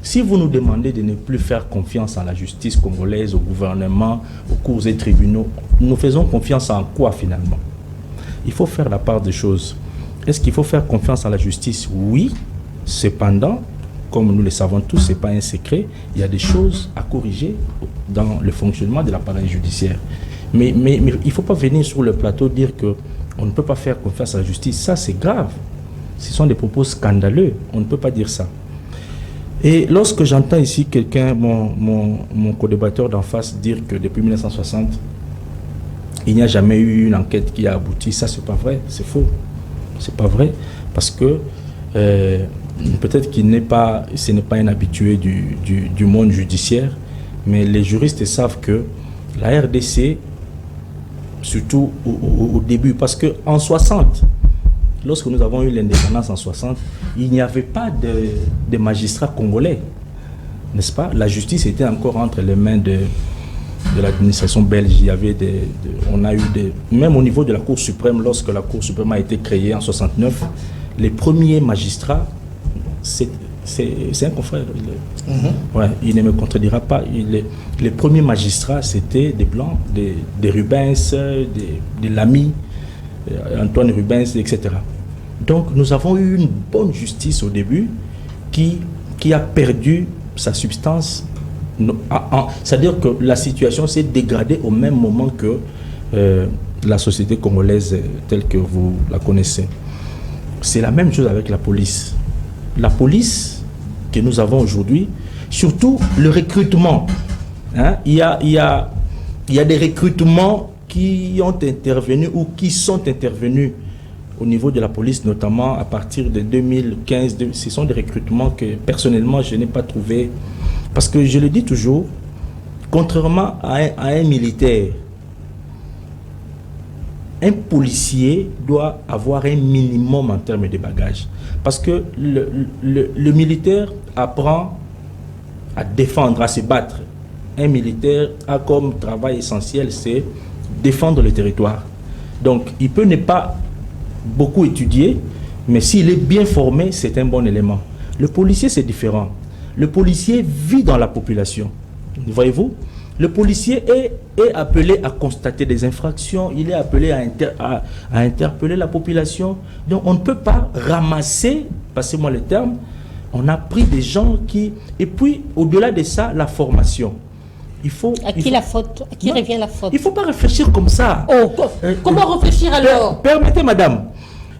Si vous nous demandez de ne plus faire confiance à la justice congolaise, au gouvernement, aux cours et tribunaux, nous faisons confiance en quoi finalement? Il faut faire la part des choses. Est-ce qu'il faut faire confiance à la justice? Oui. Cependant, comme nous le savons tous, ce n'est pas un secret, il y a des choses à corriger dans le fonctionnement de l'appareil judiciaire. Mais il ne faut pas venir sur le plateau dire qu'on ne peut pas faire confiance à la justice. Ça, c'est grave. Ce sont des propos scandaleux. On ne peut pas dire ça. Et lorsque j'entends ici quelqu'un, mon co-débatteur d'en face, dire que depuis 1960, il n'y a jamais eu une enquête qui a abouti, ça, c'est pas vrai. C'est faux. C'est pas vrai. Parce que peut-être ce n'est pas un habitué du monde judiciaire, mais les juristes savent que la RDC, surtout au début, parce qu'en 60, lorsque nous avons eu l'indépendance en 60, il n'y avait pas de magistrats congolais, n'est-ce pas? La justice était encore entre les mains de l'administration belge. Il y avait même au niveau de la Cour suprême, lorsque la Cour suprême a été créée en 69, les premiers magistrats, c'est un confrère. Ouais, il ne me contredira pas. Les premiers magistrats, c'était des Blancs, des Rubens, des Lamy, Antoine Rubens, etc. Donc nous avons eu une bonne justice au début qui a perdu sa substance. C'est-à-dire que la situation s'est dégradée au même moment que la société congolaise telle que vous la connaissez. C'est la même chose avec la police. La police que nous avons aujourd'hui, surtout le recrutement. Hein, il y a des recrutements qui ont intervenu ou qui sont intervenus au niveau de la police, notamment à partir de 2015. Ce sont des recrutements que personnellement je n'ai pas trouvé. Parce que je le dis toujours, contrairement à un militaire, un policier doit avoir un minimum en termes de bagages. Parce que le militaire apprend à défendre, à se battre. Un militaire a comme travail essentiel, c'est défendre le territoire. Donc, il peut ne pas beaucoup étudier, mais s'il est bien formé, c'est un bon élément. Le policier, c'est différent. Le policier vit dans la population. Voyez-vous? Le policier est appelé à constater des infractions, il est appelé à interpeller la population. Donc on ne peut pas ramasser, passez-moi le terme, on a pris des gens qui... Et puis, au-delà de ça, la formation. La faute? À qui revient la faute? Il ne faut pas réfléchir comme ça. Comment réfléchir alors? Permettez, madame.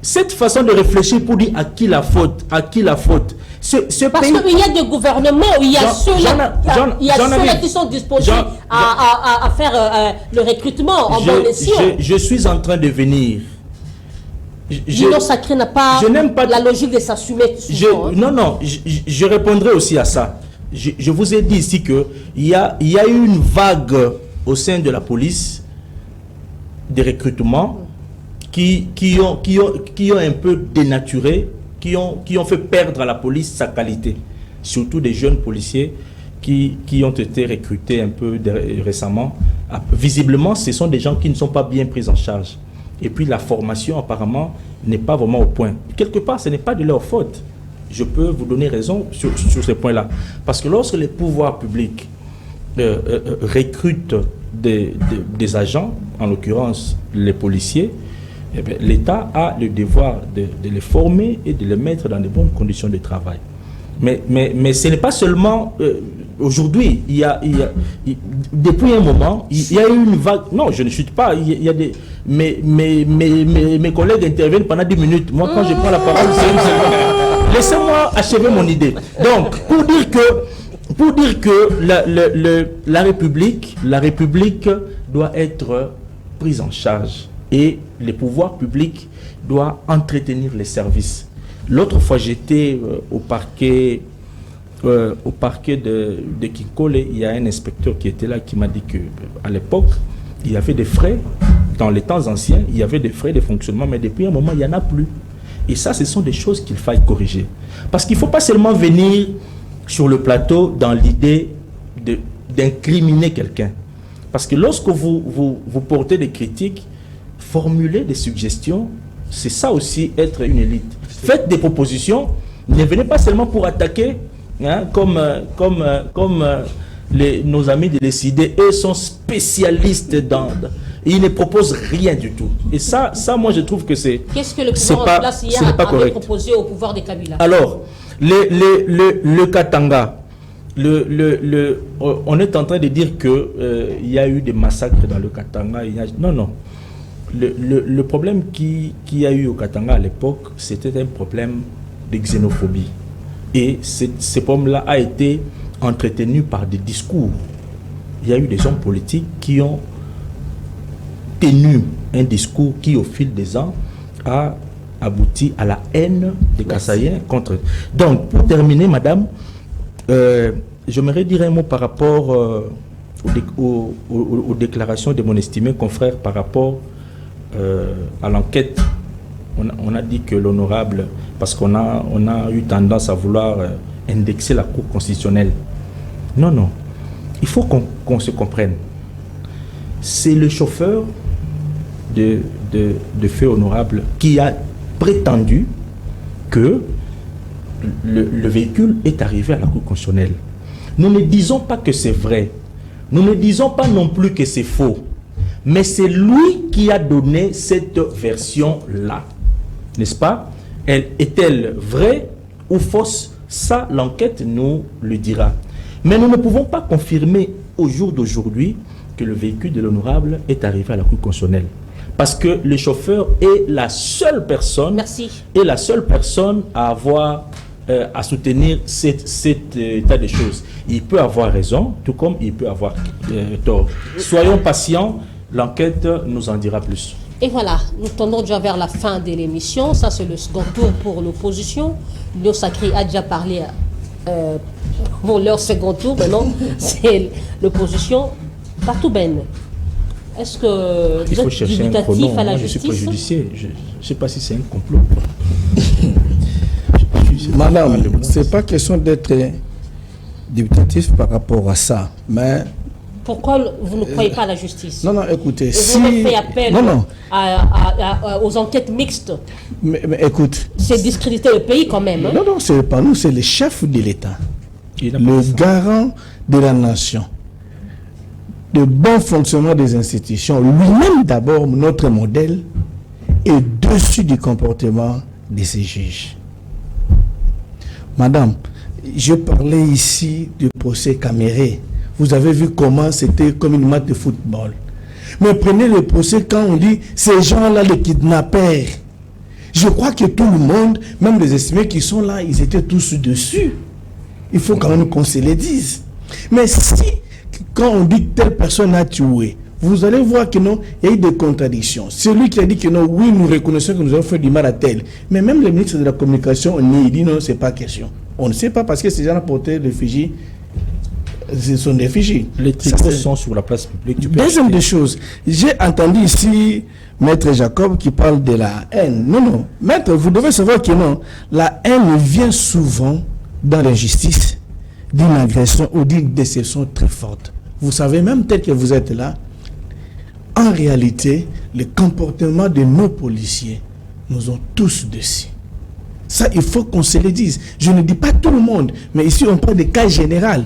cette façon de réfléchir pour dire à qui la faute, Parce qu'il y a des gouvernements où il y a ceux-là qui sont disposés à faire le recrutement en bon escient. Je suis en train de venir. L'union sacrée n'a pas la logique de s'assumer. Non, je répondrai aussi à ça. Je vous ai dit ici qu'il y a eu une vague au sein de la police des recrutements qui ont un peu dénaturé, qui ont fait perdre à la police sa qualité. Surtout des jeunes policiers qui ont été recrutés un peu récemment. Visiblement, ce sont des gens qui ne sont pas bien pris en charge. Et puis la formation apparemment n'est pas vraiment au point. Quelque part, ce n'est pas de leur faute. Je peux vous donner raison sur ce point-là. Parce que lorsque les pouvoirs publics recrutent des agents, en l'occurrence les policiers, eh bien, l'État a le devoir de les former et de les mettre dans de bonnes conditions de travail. Mais ce n'est pas seulement aujourd'hui. Depuis un moment, il y a eu une vague. Non, je ne chute pas. Il y a des. Mes collègues interviennent pendant 10 minutes. Moi, quand je prends la parole, c'est une seconde. Laissez-moi achever mon idée. Donc, pour dire que la République doit être prise en charge et les pouvoirs publics doivent entretenir les services. L'autre fois, j'étais au parquet de Kinkole. Il y a un inspecteur qui était là qui m'a dit qu'à l'époque, il y avait des frais. Dans les temps anciens, il y avait des frais de fonctionnement, mais depuis un moment, il n'y en a plus. Et ça, ce sont des choses qu'il faille corriger. Parce qu'il ne faut pas seulement venir sur le plateau dans l'idée d'incriminer quelqu'un. Parce que lorsque vous portez des critiques, formulez des suggestions, c'est ça aussi être une élite. Faites des propositions, ne venez pas seulement pour attaquer, hein, comme nos amis de décider, eux sont spécialistes ils ne proposent rien du tout. Et ça moi je trouve que c'est... Qu'est-ce que le pouvoir en place hier avait proposé au pouvoir de Kabila? Alors, le Katanga, on est en train de dire qu'il y a eu des massacres dans le Katanga. Non. Le problème qu'il y a eu au Katanga à l'époque, c'était un problème de xénophobie. Et ce problème-là a été entretenu par des discours. Il y a eu des hommes politiques qui ont tenu un discours qui, au fil des ans, a abouti à la haine des Kassaïens contre... Donc, pour terminer, madame, j'aimerais dire un mot par rapport aux déclarations de mon estimé confrère par rapport à l'enquête. On a dit que l'honorable, parce qu'on a eu tendance à vouloir indexer la Cour constitutionnelle. Non. Il faut qu'on se comprenne. C'est le chauffeur de fait honorable qui a prétendu que le véhicule est arrivé à la Cour constitutionnelle. Nous ne disons pas que c'est vrai. Nous ne disons pas non plus que c'est faux. Mais c'est lui qui a donné cette version-là. N'est-ce pas? Est-elle vraie ou fausse? Ça, l'enquête nous le dira. Mais nous ne pouvons pas confirmer au jour d'aujourd'hui que le véhicule de l'honorable est arrivé à la Cour constitutionnelle. Parce que le chauffeur est la seule personne, à avoir, à soutenir cet état de choses. Il peut avoir raison, tout comme il peut avoir tort. Soyons patients, l'enquête nous en dira plus. Et voilà, nous tendons déjà vers la fin de l'émission. Ça, c'est le second tour pour l'opposition. L'Union sacrée a déjà parlé pour leur second tour. Maintenant, c'est l'opposition. Patou Ben, est-ce que il faut chercher un pronom. À la Moi, justice? Je suis préjudicié. Je ne sais pas si c'est un complot. Madame, ce n'est pas question d'être dubitatif par rapport à ça, mais... Pourquoi vous ne croyez pas à la justice? Non, écoutez, si... Vous avez fait appel aux enquêtes mixtes. Mais écoute... C'est discréditer le pays quand même. Hein? Non, ce n'est pas nous, c'est le chef de l'État. Le garant de la nation. Le bon fonctionnement des institutions. Lui-même d'abord, notre modèle, est dessus du comportement de ces juges. Madame, je parlais ici du procès Caméré. Vous avez vu comment c'était comme une match de football. Mais prenez le procès quand on dit ces gens-là, les kidnappeurs. Je crois que tout le monde, même les estimés qui sont là, ils étaient tous dessus. Il faut quand même qu'on se le dise. Mais si, quand on dit que telle personne a tué, vous allez voir que non, il y a eu des contradictions. Celui qui a dit que non, oui, nous reconnaissons que nous avons fait du mal à tel. Mais même le ministre de la Communication, il dit non, c'est pas question. On ne sait pas parce que ces gens ont porté l'effigie. Ce sont des effigies. Les tricots sont sur la place publique. Deuxième des choses, j'ai entendu ici Maître Jacob qui parle de la haine. Non. Maître, vous devez savoir que non, la haine vient souvent dans l'injustice d'une agression ou d'une déception très forte. Vous savez, même tel que vous êtes là, en réalité, le comportement de nos policiers nous ont tous dessus. Ça, il faut qu'on se le dise. Je ne dis pas tout le monde, mais ici, on parle des cas généraux.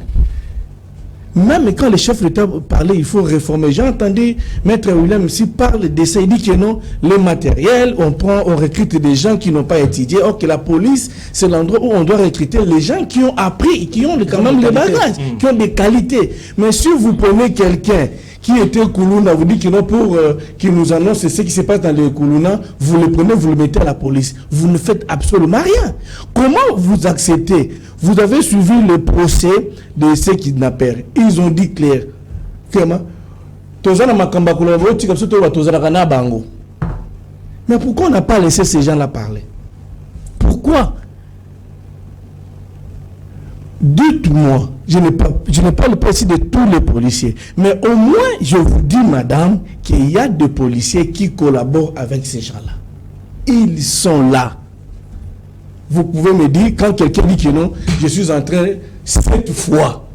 Même quand le chef de l'État parlait, il faut réformer. J'ai entendu Maître William ici parle de ça. Il dit que non, le matériel, on recrute des gens qui n'ont pas étudié. Or que la police, c'est l'endroit où on doit recruter les gens qui ont appris, qui ont quand même les bagages, qui ont des qualités. Mais si vous prenez quelqu'un qui était Koulouna, vous dites que non, pour qu'il nous annonce ce qui se passe dans les Koulouna, vous le prenez, vous le mettez à la police. Vous ne faites absolument rien. Comment vous acceptez? Vous avez suivi le procès de ces kidnappeurs. Ils ont dit clair. Mais pourquoi on n'a pas laissé ces gens-là parler? Pourquoi? Dites-moi, je n'ai pas le précis de tous les policiers, mais au moins, je vous dis, madame, qu'il y a des policiers qui collaborent avec ces gens-là. Ils sont là. Vous pouvez me dire, quand quelqu'un dit que non, je suis en train, 7 fois,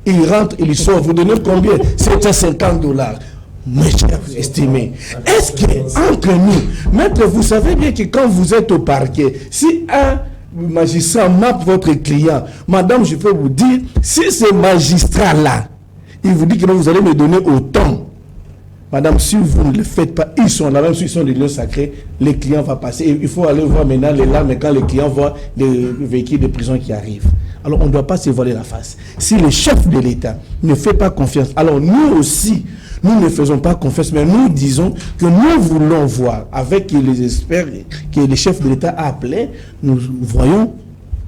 il rentre, il sort, vous donnez combien? $750. Mes chers estimés, est-ce que, entre nous, maître, vous savez bien que quand vous êtes au parquet, si un magistrat mappe votre client, madame, je peux vous dire, si ce magistrat-là, il vous dit que non, vous allez me donner autant, madame, si vous ne le faites pas, ils sont là, même s'ils sont des lieux sacrés, les clients vont passer. Et il faut aller voir maintenant les larmes quand les clients voient les véhicules de prison qui arrivent. Alors, on ne doit pas se voiler la face. Si le chef de l'État ne fait pas confiance, alors nous aussi, nous ne faisons pas confiance, mais nous disons que nous voulons voir, avec les experts que le chef de l'État a appelés, nous voyons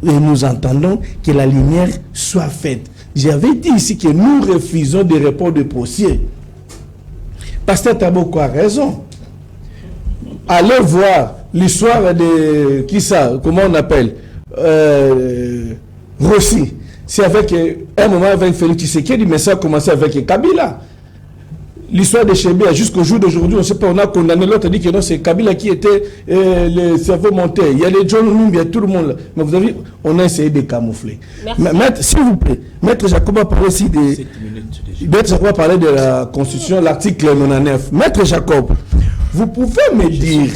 et nous entendons que la lumière soit faite. J'avais dit ici que nous refusons des rapports de procès. Pasteur Taboko a raison. Allez voir l'histoire de qui ça, comment on appelle Rossi. C'est avec un moment avec Félix Tshisekedi, mais ça a commencé avec Kabila. L'histoire de Chebia, jusqu'au jour d'aujourd'hui, on ne sait pas, on a condamné l'autre, dit que non, c'est Kabila qui était le cerveau monté. Il y a les John Lumbi, il y a tout le monde là. Mais vous avez, on a essayé de camoufler. Maître, s'il vous plaît, Maître Jacob a parlé aussi Maître Jacob a parlé de la Constitution, l'article 99. Maître Jacob, vous pouvez me dire,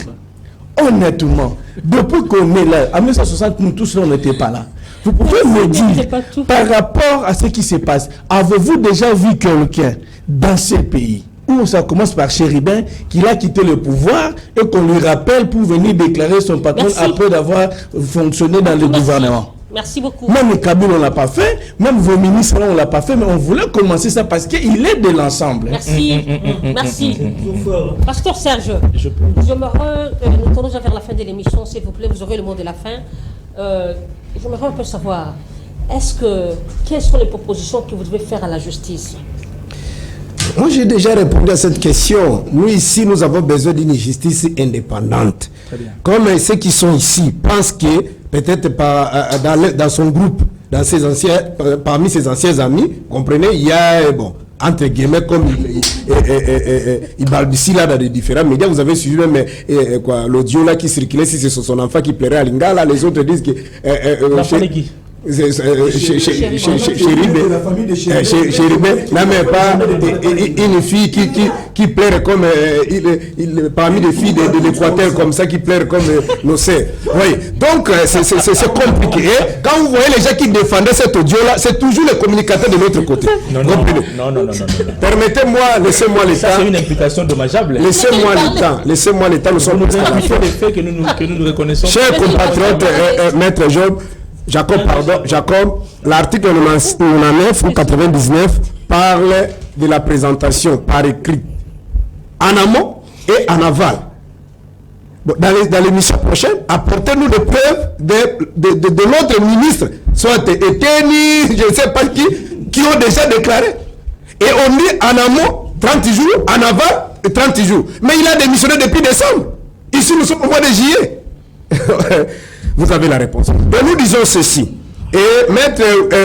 honnêtement, depuis qu'on est là, en 1960, nous tous là, on n'était pas là. Vous pouvez me dire, par rapport à ce qui se passe, avez-vous déjà vu quelqu'un dans ce pays où ça commence par Chéribin, qu'il a quitté le pouvoir et qu'on lui rappelle pour venir déclarer son patron après d'avoir fonctionné dans le gouvernement? Merci beaucoup. Même Kabila, on ne l'a pas fait, même vos ministres, on ne l'a pas fait, mais on voulait commencer ça parce qu'il est de l'ensemble. Merci. Merci. Pasteur Serge, nous tendons vers la fin de l'émission, s'il vous plaît, vous aurez le mot de la fin. J'aimerais un peu savoir, quelles sont les propositions que vous devez faire à la justice? Moi, j'ai déjà répondu à cette question. Nous, ici, nous avons besoin d'une justice indépendante. Comme ceux qui sont ici pensent que, peut-être dans son groupe, parmi ses anciens amis, comprenez, il y a, entre guillemets, comme il balbutie là dans les différents médias, vous avez suivi même l'audio là qui circulait, si c'est son enfant qui plairait à Lingala, les autres disent que... la famille qui Chéribin n'a même pas une fille qui pleure comme parmi les filles de l'Équateur comme ça, qui pleure comme nos sœurs. Oui, donc c'est compliqué. Quand vous voyez les gens qui défendaient cet audio-là, c'est toujours les communicateurs de l'autre côté. Non. Permettez-moi, laissez-moi le temps. C'est une implication dommageable. Laissez-moi le temps, nous sommes tous des faits que nous reconnaissons. Chers compatriotes, Maître Job, Jacob, l'article 99 ou 99 parle de la présentation par écrit en amont et en aval. dans l'émission prochaine, apportez-nous des preuves de notre ministre, soit Eteni, je ne sais pas qui ont déjà déclaré. Et on dit en amont 30 jours, en avant 30 jours. Mais il a démissionné depuis décembre. Ici, nous sommes au mois de juillet. Vous avez la réponse. Donc nous disons ceci. Et Maître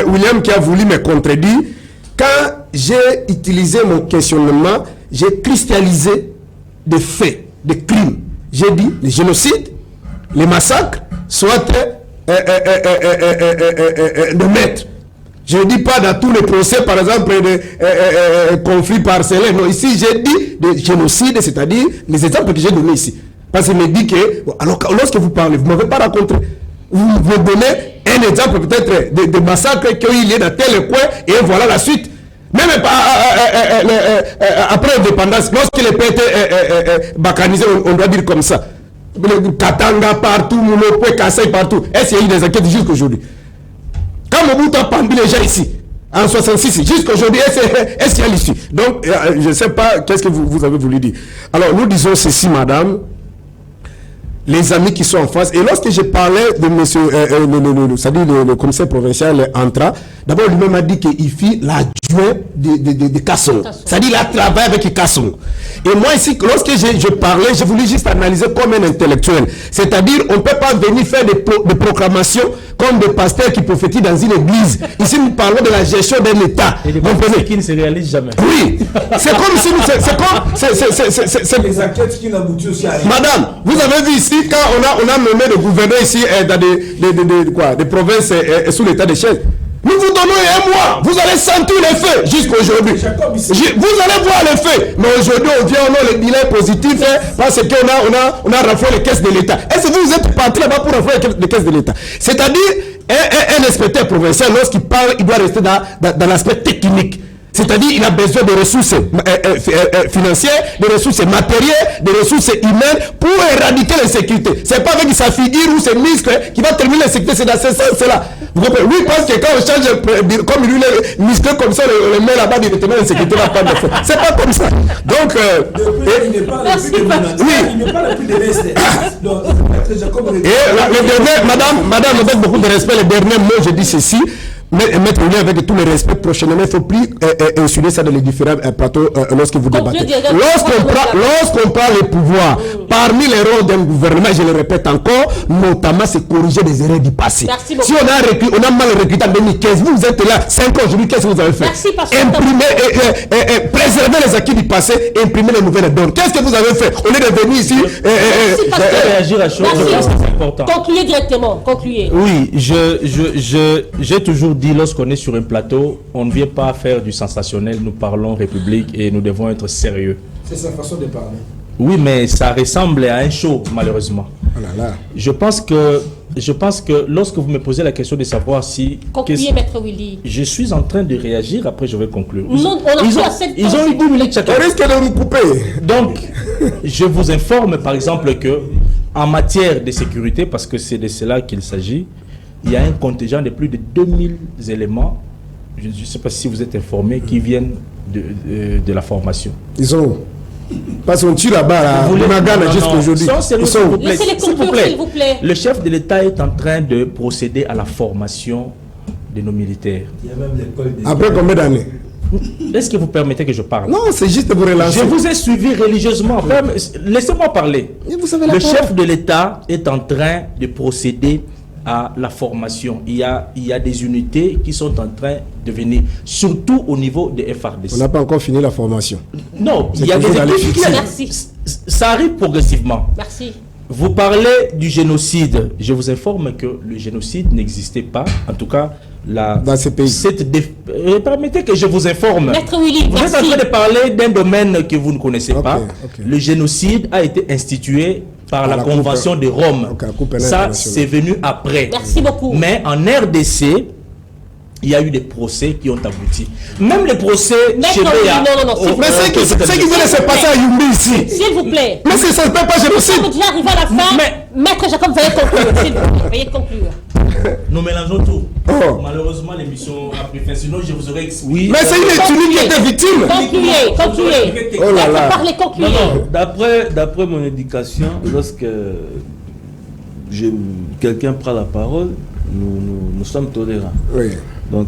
William qui a voulu me contredire, quand j'ai utilisé mon questionnement, j'ai cristallisé des faits, des crimes. J'ai dit les génocides, les massacres, soit de maître. Je ne dis pas dans tous les procès, par exemple, de conflits parcellaires. Non, ici, j'ai dit de génocide, c'est-à-dire les exemples que j'ai donnés ici. Parce qu'il me dit que, alors, lorsque vous parlez, vous ne m'avez pas raconté. Vous me donnez un exemple peut-être de massacre qu'il y a dans tel coin, et voilà la suite. Même après l'indépendance, lorsqu'il est été bacanisé, on doit dire comme ça. Katanga partout, Moulopé, Kassai partout. Est-ce qu'il y a eu des enquêtes jusqu'aujourd'hui? Quand Mobutu a pendu les gens ici, en 66, jusqu'aujourd'hui, est-ce qu'il y a l'issue? Donc, je ne sais pas qu'est-ce que vous avez voulu dire. Alors, nous disons ceci, madame, les amis qui sont en face. Et lorsque je parlais de monsieur, le commissaire provincial Antra, d'abord, lui-même a dit qu'il fit l'adjoint de Kasson. C'est-à-dire, il a travaillé avec Kasson. Et moi, ici, lorsque je parlais, je voulais juste analyser comme un intellectuel. C'est-à-dire, on ne peut pas venir faire des proclamations comme des pasteurs qui prophétisent dans une église. Ici, nous parlons de la gestion d'un État. Et des prophéties qui ne se réalisent jamais. Oui. C'est comme si nous... C'est les enquêtes qui n'aboutissent aussi à rien. Madame, vous avez vu ici, quand on a nommé le gouverneur ici dans des provinces sous l'état de chef. Nous vous donnons un mois, vous allez sentir les faits jusqu'aujourd'hui. Vous allez voir les faits. Mais aujourd'hui, on vient, on a le bilan positif parce qu'on a renfloué les caisses de l'État. Est-ce que vous êtes parti là-bas pour renflouer les caisses de l'État? C'est-à-dire, un inspecteur provincial, lorsqu'il parle, il doit rester dans l'aspect technique. C'est-à-dire qu'il a besoin de ressources financières, de ressources matérielles, de ressources humaines pour éradiquer l'insécurité. Ce n'est pas avec sa figure ou ses muscles qui va terminer l'insécurité, c'est dans ce sens-là. Vous comprenez? Lui pense que quand on change, comme lui, les muscles comme ça, le met là-bas, directement l'insécurité va prendre feu. C'est pas comme ça. Donc, il n'est pas le plus de menace. Il n'est pas le plus de reste. Et le dernier, madame, avec beaucoup de respect, le dernier mot, je dis ceci. Mettre William avec tout le respect, prochainement, il ne faut plus insuler ça dans les différents plateaux lorsque vous débattez. Lorsqu'on prend le pouvoir, parmi les rôles d'un gouvernement, je le répète encore, notamment c'est corriger des erreurs du passé. Si on a mal recruté en 2015, vous êtes là, 5 ans aujourd'hui, qu'est-ce que vous avez fait? Imprimer, préserver les acquis du passé, imprimer les nouvelles donnes. Qu'est-ce que vous avez fait? Au lieu de venir ici, réagir à chaud, je pense que c'est important. Concluez directement, concluez. Oui, j'ai toujours dit, lorsqu'on est sur un plateau, on ne vient pas faire du sensationnel, nous parlons République et nous devons être sérieux. C'est sa façon de parler. Oui, mais ça ressemble à un show, malheureusement. Oh là là. Je pense que lorsque vous me posez la question de savoir si... Concluez, Maître Willy. Je suis en train de réagir, après je vais conclure. Non, ils ont eu 10 minutes chacun. On risque de nous couper. Donc, je vous informe par exemple que en matière de sécurité, parce que c'est de cela qu'il s'agit, il y a un contingent de plus de 2000 éléments, je ne sais pas si vous êtes informés, qui viennent de la formation. Ils sont... Parce qu'on tue là-bas, on a gagné jusqu'aujourd'hui. Laissez-les conclure, s'il vous plaît. Le chef de l'État est en train de procéder à la formation de nos militaires. Il y a même l'école des... Après combien d'années? Est-ce que vous permettez que je parle? Non, c'est juste pour relancer. Je vous ai suivi religieusement. Laissez-moi parler. Le chef de l'État est en train de procéder à la formation. Il y a des unités qui sont en train de venir, surtout au niveau des FARDC. On n'a pas encore fini la formation. Non, il y a des équipes qui... Merci. Ça arrive progressivement. Merci. Vous parlez du génocide. Je vous informe que le génocide n'existait pas. En tout cas, dans ces pays. Permettez que je vous informe. Maître Willy, vous êtes en train de parler d'un domaine que vous ne connaissez pas. Le génocide a été institué par la Convention de Rome. Ça, c'est venu après. Merci beaucoup. Mais en RDC, il y a eu des procès qui ont abouti. Même les procès chez Béa. Non. Mais c'est qui vient de se passer à Yumbi ici. S'il vous plaît. Mais ça ne peut pas génocide. Nous sommes déjà arrivés à la fin. Maître Jacob, veuillez conclure. S'il vous plaît, veuillez conclure. Nous mélangeons tout. Oh. Malheureusement, l'émission a pris fin. Sinon, je vous aurais expliqué. Oui. Mais c'est une ethnie qui était victime. Concluez. Oh là là. Parlez, concluez. Non, d'après mon éducation, lorsque quelqu'un prend la parole, nous sommes tolérants. Oui. Donc,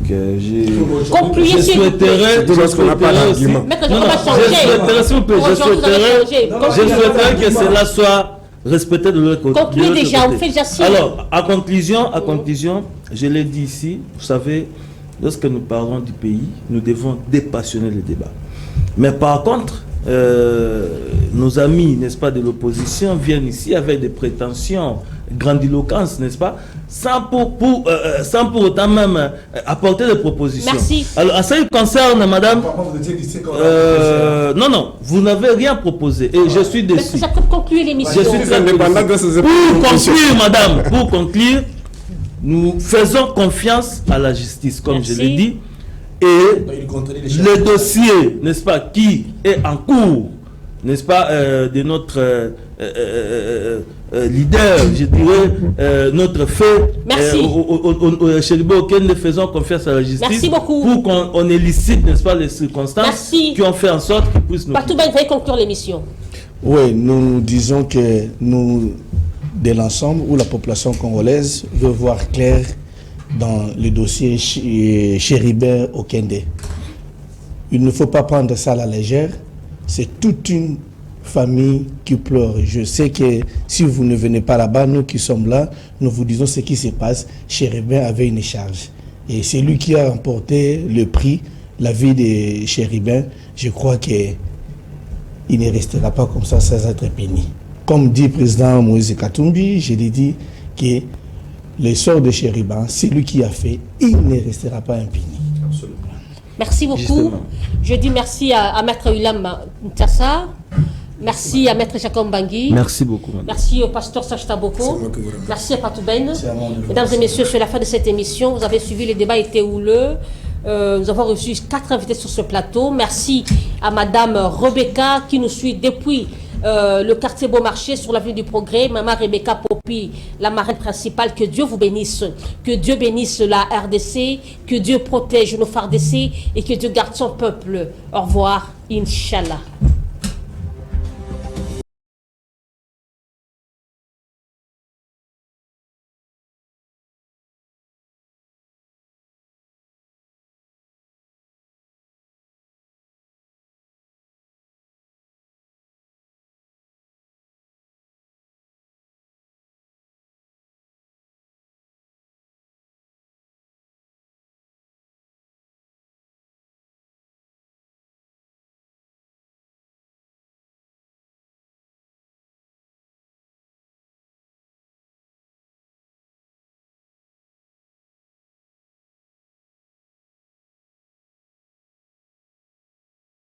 Concluez, je s'il vous plaît. souhaiterais, Surtout lorsqu'on n'a pas d'argument. Maître, non, on va je changer. souhaiterais, s'il vous plaît, je souhaiterais que cela soit respecté de l'autre côté. Concluez déjà, on fait déjà si. Alors, à conclusion, je l'ai dit ici, vous savez, lorsque nous parlons du pays, nous devons dépassionner le débat. Mais par contre, nos amis, n'est-ce pas, de l'opposition viennent ici avec des prétentions, grandiloquence, n'est-ce pas, sans pour autant même apporter des propositions. Merci. Alors, à ce qui concerne, madame, non, vous n'avez rien proposé et je suis Parce déçu. que ça peut conclure l'émission. Je suis très indépendant de ces Pour conclure, madame, pour conclure, nous faisons confiance à la justice, comme Merci. je l'ai dit, et le dossier, n'est-ce pas, qui est en cours, n'est-ce pas, de notre leader, je dirais, notre fait, Merci. chez nous faisons confiance à la justice. Merci beaucoup. Pour qu'on élicite, n'est-ce pas, les circonstances Merci. qui ont fait en sorte qu'ils puissent nous... Patou Ben, vous allez conclure l'émission. Oui, nous disons que nous, de l'ensemble, où la population congolaise veut voir clair dans le dossier Chéribert Okende. Il ne faut pas prendre ça à la légère. C'est toute une famille qui pleure. Je sais que si vous ne venez pas là-bas, nous qui sommes là, nous vous disons ce qui se passe. Chéribert avait une charge. Et c'est lui qui a remporté le prix, la vie de Chéribert. Je crois qu'il ne restera pas comme ça sans être puni. Comme dit le président Moïse Katumbi, je l'ai dit que le sort de Chéribert, c'est lui qui a fait, il ne restera pas impuni. Merci beaucoup. Justement. Je dis merci à Maître William Ntassa. Merci à Maître Jacob Bangui. Merci beaucoup, madame. Merci au pasteur Serge Taboko. Merci à Patou Ben. Mesdames et messieurs, c'est la fin de cette émission. Vous avez suivi, les débats étaient houleux. Nous avons reçu 4 invités sur ce plateau. Merci à Madame Rebecca qui nous suit depuis le quartier Beaumarchais sur l'avenue du Progrès. Maman Rebecca Popi, la marraine principale. Que Dieu vous bénisse. Que Dieu bénisse la RDC. Que Dieu protège nos FARDC et que Dieu garde son peuple. Au revoir, Inch'Allah.